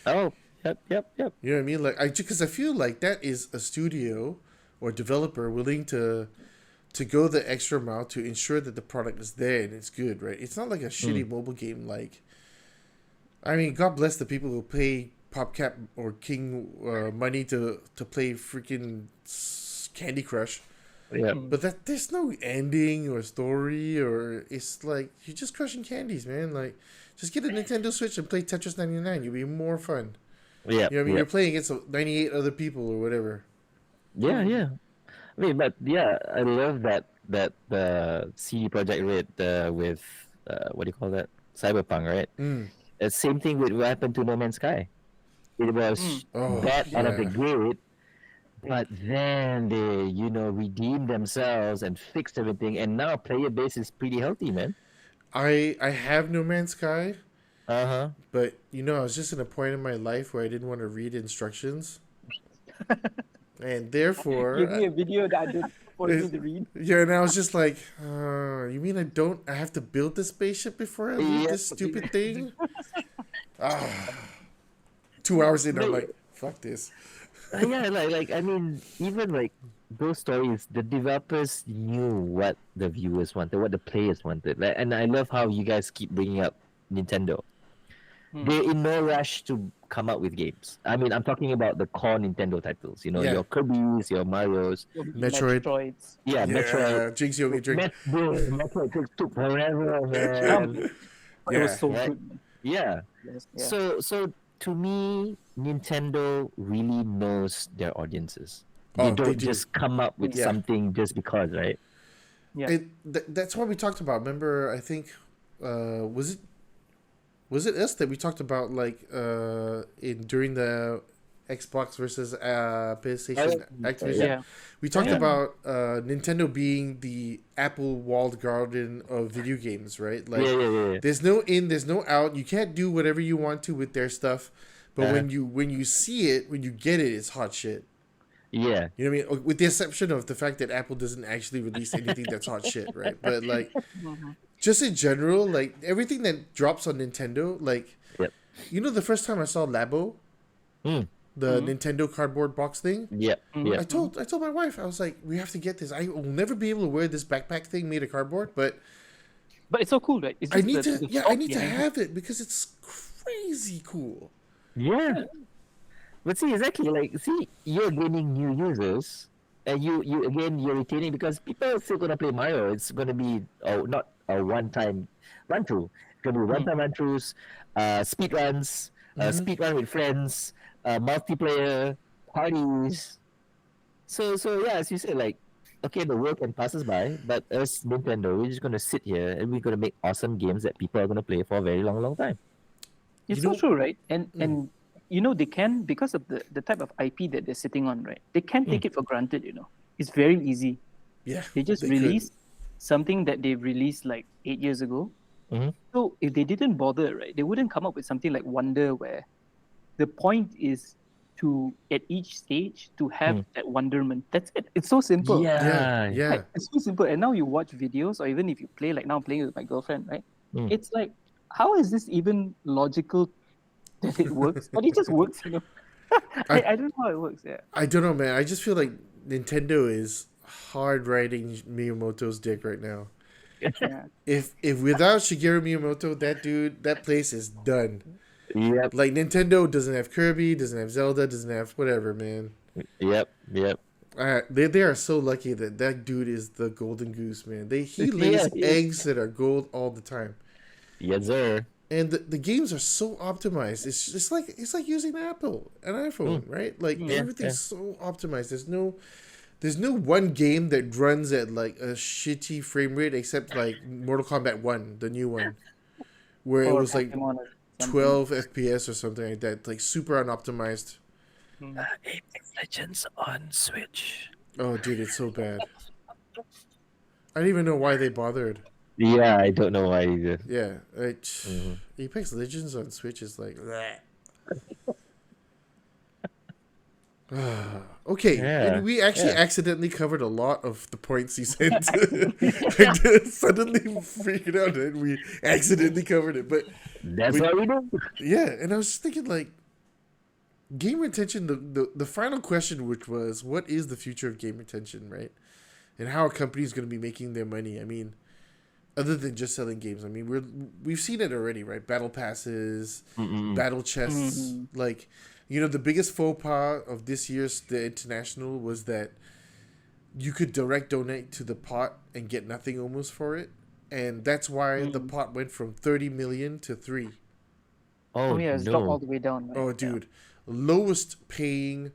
Oh, yep. You know what I mean? Like, because I feel like that is a studio or developer willing to go the extra mile to ensure that the product is there and it's good, right? It's not like a shitty mobile game. Like, I mean, God bless the people who pay PopCap or King money to play freaking Candy Crush. Yeah. But there's no ending or story, or it's like you're just crushing candies, man. Like, just get a Nintendo Switch and play Tetris 99. You'll be more fun. Yeah. You know what I mean? You're playing against 98 other people or whatever. Yeah. I mean, but yeah, I love that the CD Projekt Red with what do you call that? Cyberpunk, right? The same thing with what happened to No Man's Sky. It was bad out of the gate, but then they, redeemed themselves and fixed everything, and now player base is pretty healthy, man. I have No Man's Sky, Uh-huh. but I was just in a point in my life where I didn't want to read instructions, and therefore, Give me a video that I did for you to read. yeah, and I was just like, you mean I have to build the spaceship before I read this stupid thing? 2 hours in, I'm like, fuck this. Yeah, like I mean, even like those stories, the developers knew what the viewers wanted, what the players wanted. Like, and I love how you guys keep bringing up Nintendo. They're in no rush to come out with games. I mean, I'm talking about the core Nintendo titles. Your Kirby's, your Mario's. Metroid. Metroids. Yeah, Metroid. Jinx, you owe me a drink. Metroid took forever, man. It was so right. good, man. Yeah. Yes, yeah. So to me, Nintendo really knows their audiences. They Oh, don't they do. just come up with Yeah. something just because, right? Yeah. That's what we talked about. Remember, I think, was it us that we talked about like during the Xbox versus PlayStation Activision? Yeah. We talked Yeah. about Nintendo being the Apple walled garden of video games, right? Like, Yeah. there's no in, there's no out. You can't do whatever you want to with their stuff. But when you see it, when you get it, it's hot shit. Yeah. You know what I mean? With the exception of the fact that Apple doesn't actually release anything that's hot shit, right? But like, just in general, like everything that drops on Nintendo, like, Yep. the first time I saw Labo, the Nintendo cardboard box thing. Yep. Yep. I told my wife, I was like, we have to get this. I will never be able to wear this backpack thing made of cardboard, but But it's so cool, right? It's I just need the to thought to behind it. have it because it's crazy cool. Yeah. But see, exactly, like, see, you're gaining new users, and you're retaining, because people are still gonna play Mario. It's gonna be not a one-time run through. It's gonna be one-time run throughs, speed runs, speed run with friends, multiplayer parties. So yeah, as you said, like, okay, the world can pass us by, but us Nintendo, we're just gonna sit here and we're gonna make awesome games that people are gonna play for a very long, long time. It's You so know- true, right? And you know, they can, because of the type of IP that they're sitting on, right? They can't take it for granted, you know. It's very easy. Yeah, They just could. release something that they released like 8 years ago. Mhm. So if they didn't bother, right, they wouldn't come up with something like Wonder, where the point is to, at each stage, to have that wonderment. That's it. It's so simple. Yeah, yeah. Right? It's so simple. And now you watch videos, or even if you play, like now I'm playing with my girlfriend, right? It's like, how is this even logical that it works? But it just works, you know. I don't know how it works. Yeah. I don't know, man. I just feel like Nintendo is hard riding Miyamoto's dick right now. Yeah. If without Shigeru Miyamoto, that place is done. Yep. Like, Nintendo doesn't have Kirby, doesn't have Zelda, doesn't have whatever, man. Yep. They are so lucky that dude is the golden goose, man. He lays eggs that are gold all the time. Yes, sir. And the games are so optimized. It's like using an iPhone, right? Like, everything's so optimized. There's no one game that runs at like a shitty frame rate except like Mortal Kombat 1, the new one, where it was like Pokemon or something. 12 FPS or something like that, like super unoptimized. Apex Legends on Switch. Oh, dude, it's so bad. I don't even know why they bothered. Yeah, I don't know why either. Yeah, Apex Legends on Switch is like, okay. Yeah, And we actually yeah. accidentally covered a lot of the points he said. I just suddenly freaking out and we accidentally covered it. But That's what we do. yeah, and I was just thinking, like, game retention, the final question, which was, what is the future of game retention, right? And how are companies going to be making their money? I mean, other than just selling games, I mean, we've seen it already, right? Battle passes, battle chests. Like, you know, the biggest faux pas of this year's the International was that you could direct donate to the pot and get nothing almost for it, and that's why the pot went from 30 million to 3. Oh, yeah, it's dropped all the way down. Right? Oh, dude, lowest paying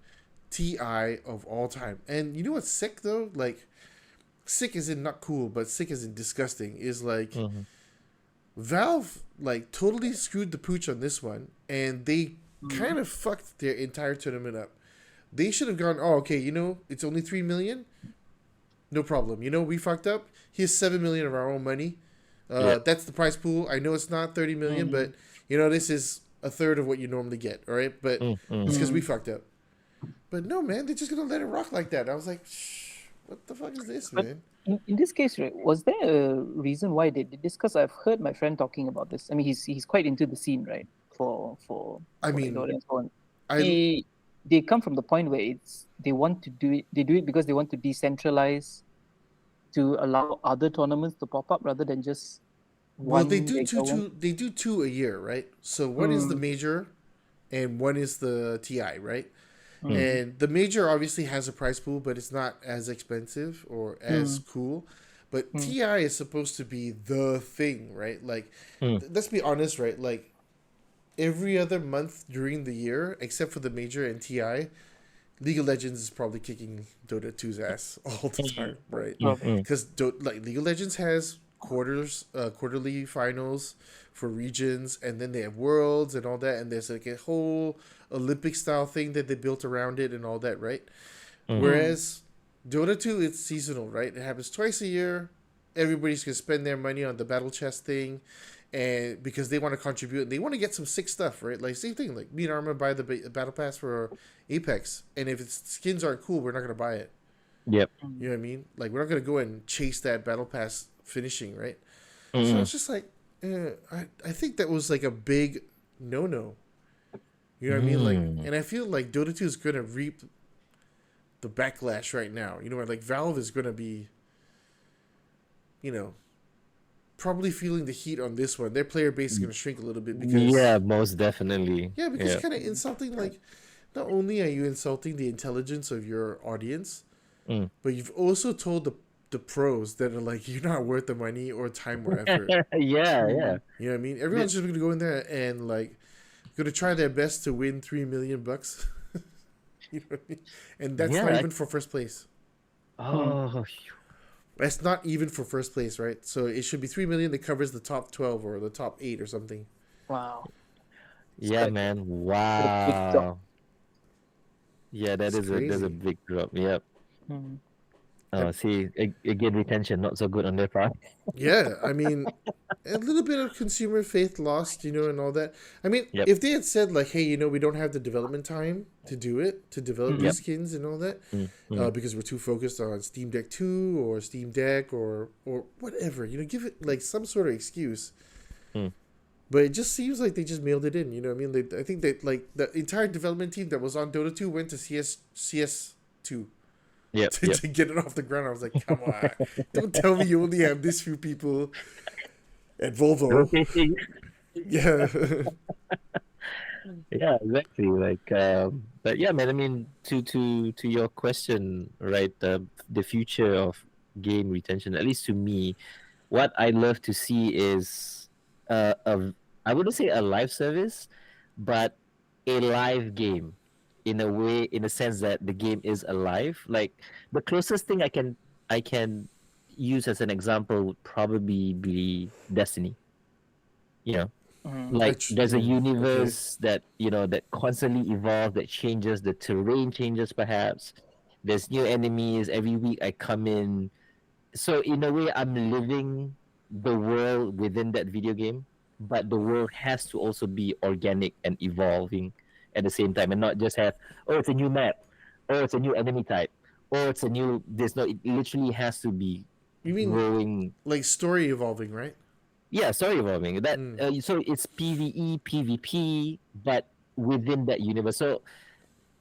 TI of all time. And you know what's sick though? Like, sick as in not cool, but sick as in disgusting, is like Valve like totally screwed the pooch on this one, and they kind of fucked their entire tournament up. They should have gone, oh, okay, you know, it's only 3 million, no problem. You know, we fucked up. Here's 7 million of our own money. That's the prize pool. I know it's not 30 million, but you know, this is a third of what you normally get. All right, but it's because we fucked up. But no, man, they're just gonna let it rock like that. I was like, shh, what the fuck is this, man? In this case, right, was there a reason why they did this? Because I've heard my friend talking about this. I mean, he's quite into the scene, right? For I mean, Dota and so on. I They come from the point where they want to do it. They do it because they want to decentralize, to allow other tournaments to pop up rather than just well, one. they do regular one. two. They do two a year, right? So one is the major, and one is the TI, right? And the major obviously has a prize pool, but it's not as expensive or as cool. But TI is supposed to be the thing, right? Like, let's be honest, right? Like, every other month during the year, except for the major and TI, League of Legends is probably kicking Dota 2's ass all the time, right? Because like League of Legends has quarterly finals for regions, and then they have worlds and all that, and there's like a whole Olympic style thing that they built around it and all that, right? Whereas Dota 2, it's seasonal, right? It happens twice a year. Everybody's gonna spend their money on the battle chest thing, and because they want to contribute and they want to get some sick stuff, right? Like, same thing, like me and Armand buy the battle pass for Apex, and if its skins aren't cool, we're not gonna buy it. Yep. You know what I mean? Like, we're not gonna go and chase that battle pass finishing, right? So it's just like, I think that was like a big no. You know what I mean? Like, and I feel like Dota 2 is gonna reap the backlash right now. You know, like Valve is gonna be, you know, probably feeling the heat on this one. Their player base is gonna shrink a little bit because Yeah, most definitely. yeah, because Yeah. you're kind of insulting. Like, not only are you insulting the intelligence of your audience, Mm. but you've also told the pros that are like you're not worth the money or time or effort. Yeah, Hmm. yeah. You know what I mean? Everyone's just gonna go in there and like gonna try their best to win $3 million. You know what I mean? And that's not Yeah. even for first place. Oh, That's not even for first place, right? So it should be 3 million that covers the top 12 or the top 8 or something. Wow. yeah, That- man. a big drop. Wow. Yeah, It's that's a crazy. big drop. Yep. Hmm. Oh, see, again, retention not so good on their part. Yeah, I mean, a little bit of consumer faith lost, you know, and all that. I mean, Yep. if they had said like, "Hey, you know, we don't have the development time to do it, to develop these Yep. skins and all that, Mm. because we're too focused on Steam Deck 2 or Steam Deck or whatever," you know, give it like some sort of excuse. Mm. But it just seems like they just mailed it in. You know what I mean? I think that like the entire development team that was on Dota 2 went to CS2 Yep. to, Yep. to get it off the ground. I was like, come on. Don't tell me you only have this few people at Volvo. Rotating. Yeah. Yeah, exactly. Like, but yeah, man. I mean, to your question, right? The future of game retention, at least to me, what I love to see is I wouldn't say a live service, but a live game in a way, in a sense that the game is alive. Like the closest thing I can use as an example would probably be Destiny. You know, like there's a Okay. universe that that constantly evolves, that changes, the terrain changes perhaps. There's new enemies every week. I come in, so in a way I'm living the world within that video game, but the world has to also be organic and evolving at the same time, and not just have, oh, it's a new map, oh, it's a new enemy type, oh, it's a new this. No, it literally has to be You mean growing. like story evolving, right? Yeah, story evolving. That Mm. so it's PVE, PvP, but within that universe. So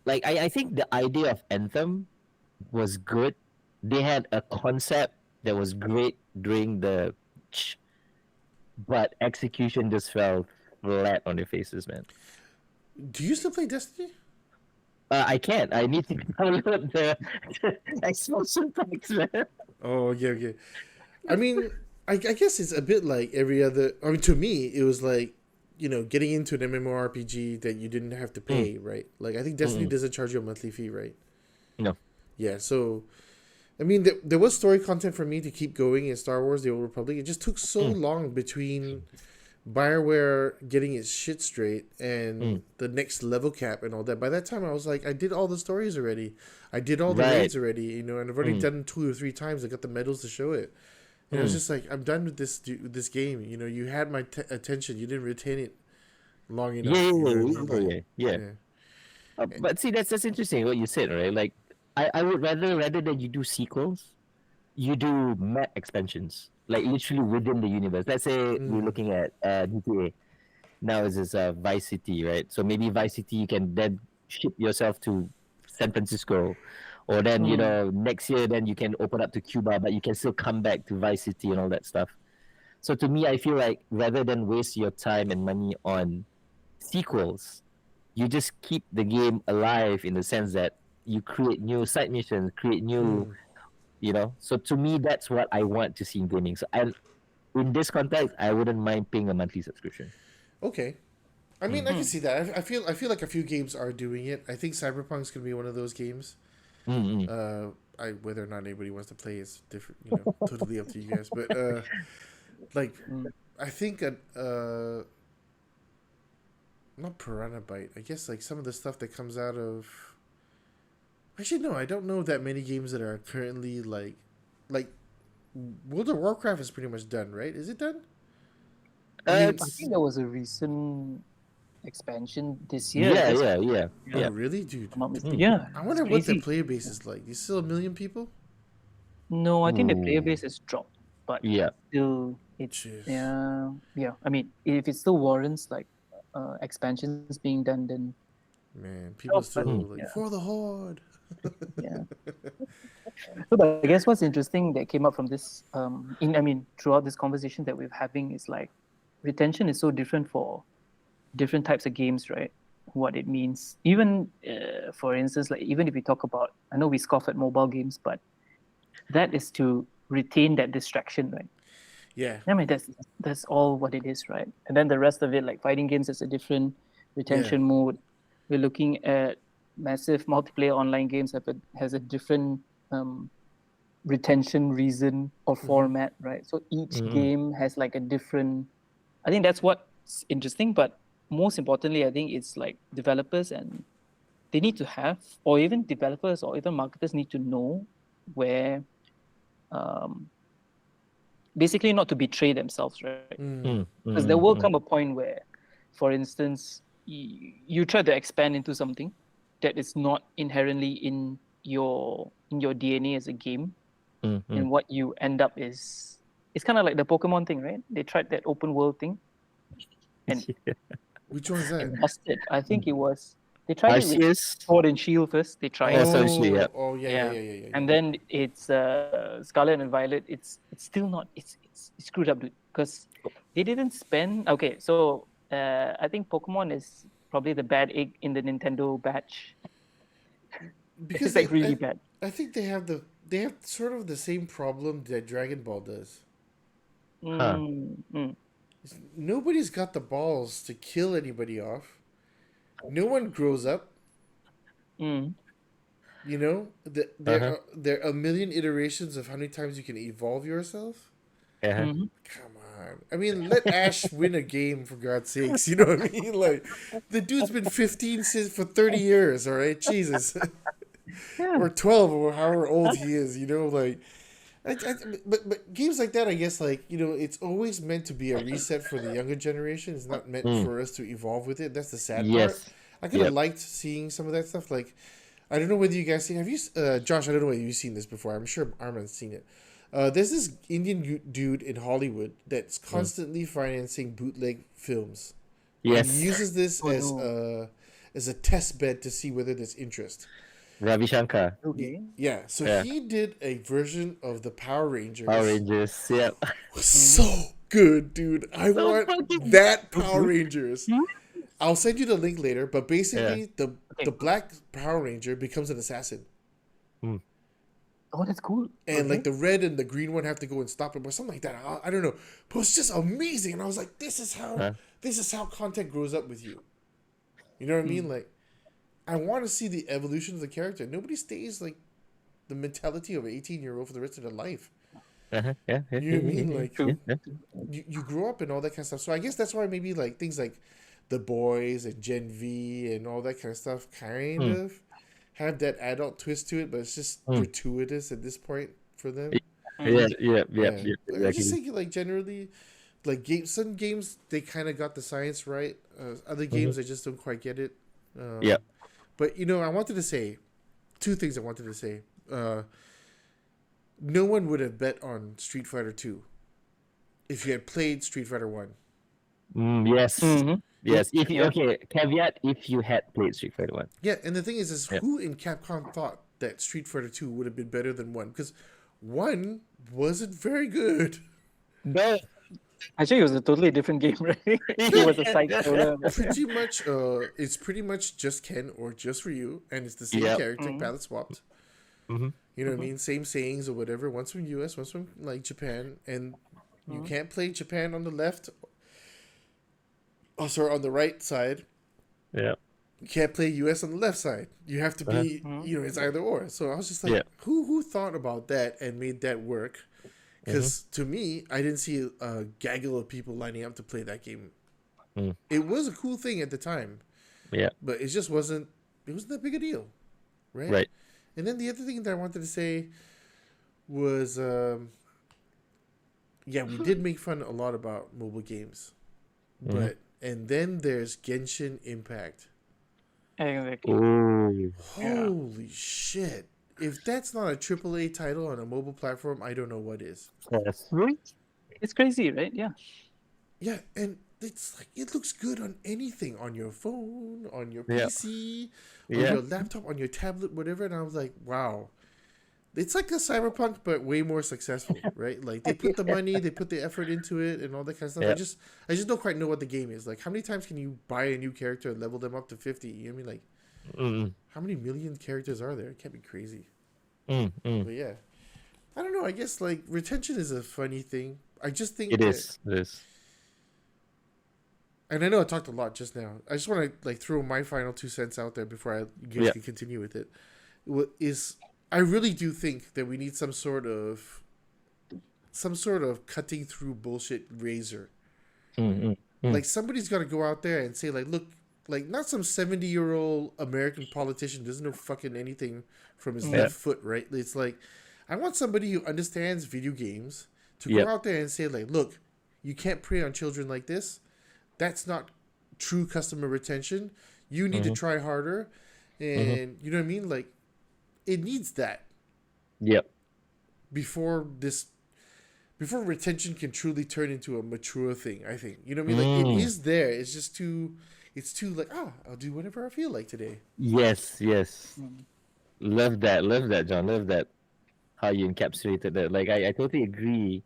like I think the idea of Anthem was good. They had a concept that was great during the, but execution just fell flat on their faces, man. Do you still play Destiny? I can't. I need to download the expansion packs, man. Oh, yeah, okay. I mean, I guess it's a bit like every other. I mean, to me, it was like, you know, getting into an MMORPG that you didn't have to pay, right? Like, I think Destiny doesn't charge you a monthly fee, right? No. Yeah, so I mean, there was story content for me to keep going in Star Wars: The Old Republic. It just took so long between BioWare getting its shit straight and the next level cap and all that. By that time, I was like, I did all the stories already. I did all the Right. raids already, you know, and I've already done 2 or 3 times. I got the medals to show it. And I was just like, I'm done with this game. You know, you had my attention. You didn't retain it long enough. Yeah, You know what I yeah, mean? yeah, Like, yeah, yeah. But see, that's interesting what you said, right? Like, I would rather than you do sequels, you do map expansions, like literally within the universe. Let's say we're looking at GTA. Now is this Vice City, right? So maybe Vice City you can then ship yourself to San Francisco, or then next year then you can open up to Cuba, but you can still come back to Vice City and all that stuff. So to me, I feel like rather than waste your time and money on sequels, you just keep the game alive in the sense that you create new side missions, create new, So to me, that's what I want to see in gaming. So, and in this context, I wouldn't mind paying a monthly subscription. okay. I mean, I can see that. I feel like a few games are doing it. I think Cyberpunk's gonna be one of those games. Mm-hmm. Whether or not anybody wants to play is different. You know, totally up to you guys. But like, I think not Piranha Byte. I guess like some of the stuff that comes out of. Actually, no, I don't know that many games that are currently like World of Warcraft is pretty much done, right? Is it done? I think there was a recent expansion this year. Yeah, That's- yeah. Oh, really, dude? I'm not mistaken. Yeah. I wonder it's what the crazy. player base is like. Is still 1 million people? No, I think the player Ooh. base has dropped, but Yeah. still, it's Jeez. yeah. I mean, if it still warrants like expansions being done, then Man, people but still like yeah, for the horde. yeah. So, but I guess what's interesting that came up from this, throughout this conversation that we're having is like retention is so different for different types of games, right? What it means. Even, for instance, like even if we talk about, I know we scoff at mobile games, but that is to retain that distraction, right? Yeah, I mean, that's all what it is, right? And then the rest of it, like fighting games, is a different yeah, retention mode. We're looking at massive multiplayer online games has a different um, retention reason or format, right? So each Mm-hmm. game has like a different. I think that's what's interesting, but most importantly, I think it's like developers and they need to have, or even developers or even marketers need to know where, um, basically not to betray themselves, right? mm, Because there will Mm-hmm. come a point where, for instance, you try to expand into something that is not inherently in your DNA as a game, Mm-hmm. and what you end up is it's kind of like the Pokemon thing, right? They tried that open world thing and which one's that? and busted. I think it was they tried it with Arceus. Sword and Shield first. They tried, Oh, sorry, yeah. Oh, yeah, yeah, yeah, yeah, yeah, yeah, and yeah. then it's Scarlet and Violet. It's still not. It's screwed up, dude. Because they didn't spend. Okay, so I think Pokemon is probably the bad egg in the Nintendo batch. Because It's like really I, bad. I think they have sort of the same problem that Dragon Ball does. Huh. Mm, mm, Nobody's got the balls to kill anybody off. No one grows up. mm, You know, Uh-huh. there are a million iterations of how many times you can evolve yourself. Uh-huh. mm. Come on, I mean, let Ash win a game for God's sakes. You know what I mean? Like, the dude's been 15 since for 30 years. All right, Jesus, Yeah. or 12, or however old he is. You know, like, but games like that, I guess, like, you know, it's always meant to be a reset for the younger generation. It's not meant Mm. for us to evolve with it. That's the sad part. Yes. I kind of Yep. liked seeing some of that stuff. Like, I don't know whether you guys seen. Have you, Josh? I don't know whether you've seen this before. I'm sure Armand's seen it. There's this Indian dude in Hollywood that's constantly financing bootleg films, and he Yes. uses this Oh no. as a test bed to see whether there's interest. Ravi Shankar. Okay. Yeah, so Yeah. he did a version of the Power Power Rangers. Rangers. Yep. So good, dude. I So want fucking that Power Rangers. Hmm? I'll send you the link later, but basically the Okay. black Power Ranger becomes an assassin. Oh, that's cool. And Okay. like the red and the green one have to go and stop him or something like that. I don't know, but it's just amazing. And I was like, Huh? this is how content grows up with you. You know what I mean? Like, I want to see the evolution of the character. Nobody stays like the mentality of an 18-year-old for the rest of their life. Uh-huh. Yeah. Yeah. You know what I mean? Yeah. Like, True. Yeah. you grow up and all that kind of stuff. So I guess that's why maybe like things like The Boys and Gen V and all that kind of stuff kind of have that adult twist to it, but it's just gratuitous at this point for them. Yeah. Yeah. Yeah. Yeah. Yeah. But I'm just Exactly. thinking, like, generally, like, some games, they kind of got the science right. Other games, I just don't quite get it. Yeah. But, you know, I wanted to say two things I wanted to say. No one would have bet on Street Fighter 2 if you had played Street Fighter 1. Yes. Mhm. Yes. If you Yeah. okay, caveat if you had played Street Fighter 1. Yeah, and the thing is Yeah. who in Capcom thought that Street Fighter 2 would have been better than 1? Because 1 wasn't very good. No. Actually, it was a totally different game, right? It was a side scroller. Pretty much, it's pretty much just Ken or just Ryu, and it's the same Yep. character, palette swapped. Mhm. You know what I mean? Same sayings or whatever. One's from US, one's from like Japan, and you can't play Japan on the left. Oh, sorry, on the right side. Yeah. You can't play US on the left side. You have to be, you know, it's either or. So I was just like, Yeah. who thought about that and made that work? Because to me, I didn't see a gaggle of people lining up to play that game. It was a cool thing at the time, Yeah. but it just wasn't. It wasn't that big a deal, right? Right. And then the other thing that I wanted to say was, yeah, we did make fun a lot about mobile games, but and then there's Genshin Impact. Exactly. Ooh. Holy shit! If that's not a AAA title on a mobile platform, I don't know what is. Yes. It's crazy, right? Yeah. Yeah, and it's like it looks good on anything, on your phone, on your Yeah. PC, on Yeah. your laptop, on your tablet, whatever. And I was like, wow, it's like a Cyberpunk, but way more successful, right? Like they put the money, they put the effort into it, and all that kind of stuff. Yeah. I just don't quite know what the game is. Like, how many times can you buy a new character and level them up to 50? You know what I mean? Like, Mm, how many million characters are there? It can't be crazy. mm. But yeah, I don't know. I guess like retention is a funny thing. I just think It that, is. It is. and I know I talked a lot just now. I just want to like throw my final 2 cents out there before you guys Yeah. can continue with it. Is I really do think that we need some sort of cutting through bullshit razor. Mm. Like somebody's got to go out there and say like, look, like not some 70-year-old American politician doesn't know fucking anything from his Yeah. left foot, right? It's like I want somebody who understands video games to Yep. go out there and say like, look, you can't prey on children like this. That's not true customer retention. You need to try harder, and you know what I mean. Like it needs that Yep. before retention can truly turn into a mature thing. I think you know what I mean. Like it is there. It's just too. It's too like I'll do whatever I feel like today. Yes. Yes. Love that. Love that, John. Love that. How you encapsulated that. Like I totally agree.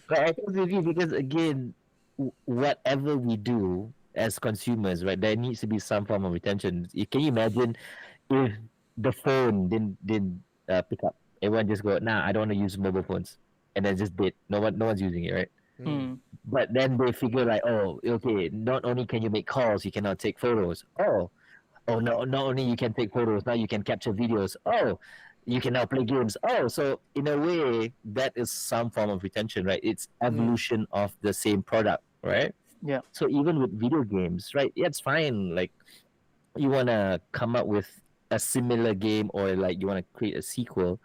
But I totally agree because again, whatever we do as consumers, right, there needs to be some form of retention. Can you imagine if the phone didn't pick up? Everyone just go, nah, I don't want to use mobile phones, and then just did. No one's using it, right? But then they figure like, oh, okay, not only can you make calls, you cannot take photos. Oh no, not only you can take photos, now you can capture videos. Oh, you can now play games. Oh, so in a way, that is some form of retention, right? It's evolution of the same product, right? Yeah. So even with video games, right? Yeah, it's fine. Like you wanna come up with a similar game or like you wanna create a sequel,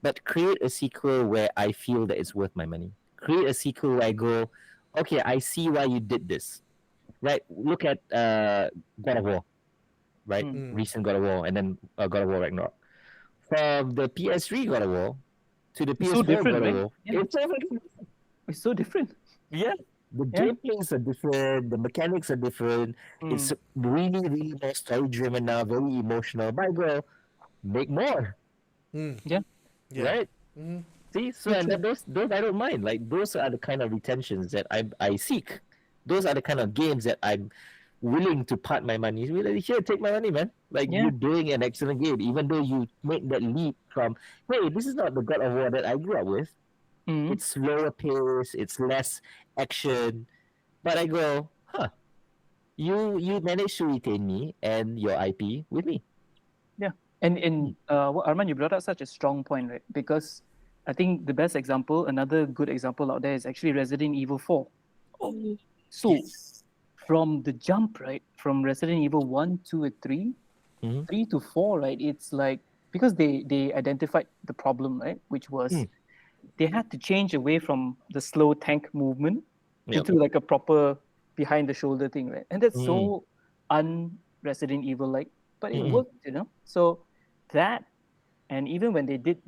but create a sequel where I feel that it's worth my money. Create a sequel where I go, okay, I see why you did this, right? Look at God of War, right? Recent God of War, and then God of War Ragnarok. From the PS3 God of War to the It's so PS4 different, God of right? War, Yeah. it's so different. It's so different. Yeah. The Yeah. gameplays are different, the mechanics are different. It's really, really more story driven now, very emotional. By girl, make more, Yeah. Yeah. right? See, so and then those I don't mind. Like those are the kind of retentions that I seek. Those are the kind of games that I'm willing to part my money. Like, here, take my money, man. Like Yeah. you're doing an excellent game, even though you make that leap from, hey, this is not the God of War that I grew up with. It's slower pace, it's less action. But I go, you managed to retain me and your IP with me. Yeah. And what Armand, you brought up such a strong point, right? Because I think the best example, another good example out there is actually Resident Evil 4. Oh, So from the jump, right, from Resident Evil 1, 2, and 3, 3 to 4, right, it's like because they identified the problem, right, which was they had to change away from the slow tank movement into like a proper behind the shoulder thing, right? And that's so un-Resident Evil like, but it worked, you know? So that, and even when they did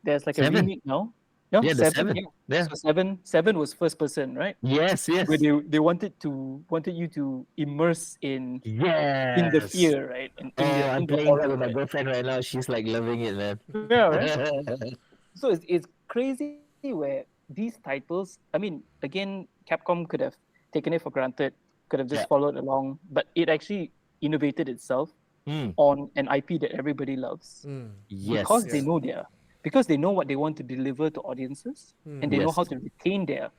there's like 7. a remake now. No, Yeah, the 7. 7. Yeah. So seven was first person, right? Yes. Where they wanted you to immerse in Yes. the fear, right? And I'm in the playing horror, that with my right? girlfriend right now. She's like loving it, man. Yeah, right. So it's crazy where these titles, I mean, again, Capcom could have taken it for granted, could have just followed along, but it actually innovated itself on an IP that everybody loves. Yes. Because they know what they want to deliver to audiences, and they know how to retain their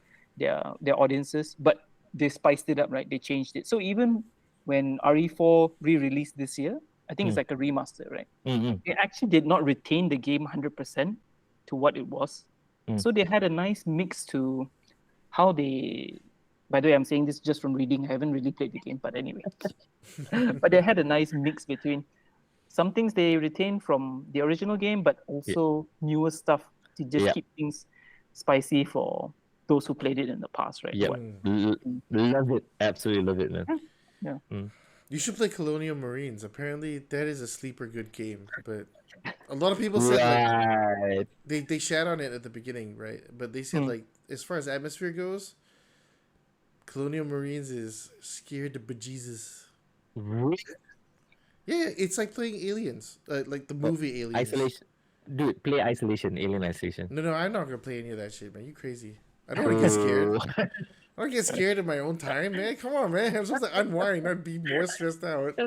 audiences, but they spiced it up, right? They changed it. So even when RE4 re-released this year, I think it's like a remaster, right? They actually did not retain the game 100% to what it was. So they had a nice mix to how they. By the way, I'm saying this just from reading. I haven't really played the game, but anyway. But they had a nice mix between some things they retained from the original game, but also newer stuff to just keep things spicy for those who played it in the past, right? Yeah, love it. Absolutely love it, man. Yeah. You should play Colonial Marines. Apparently, that is a sleeper good game. But a lot of people said like Right. they shat on it at the beginning, right? But they said Hmm. like as far as atmosphere goes, Colonial Marines is scared to bejesus. Really? Yeah, it's like playing Aliens, like the movie Aliens. Isolation. Dude, play Isolation, Alien Isolation. No, I'm not gonna play any of that shit, man. You crazy? I don't want to get scared. Oh. I don't get scared in my own time, man. Come on, man. I'm supposed to unwind, not be more stressed out.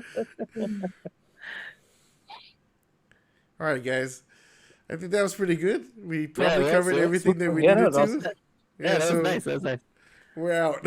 All right, guys. I think that was pretty good. We probably Yeah, covered so everything that we Yeah, needed that was to. Yeah, that so was nice. That was nice. we're out.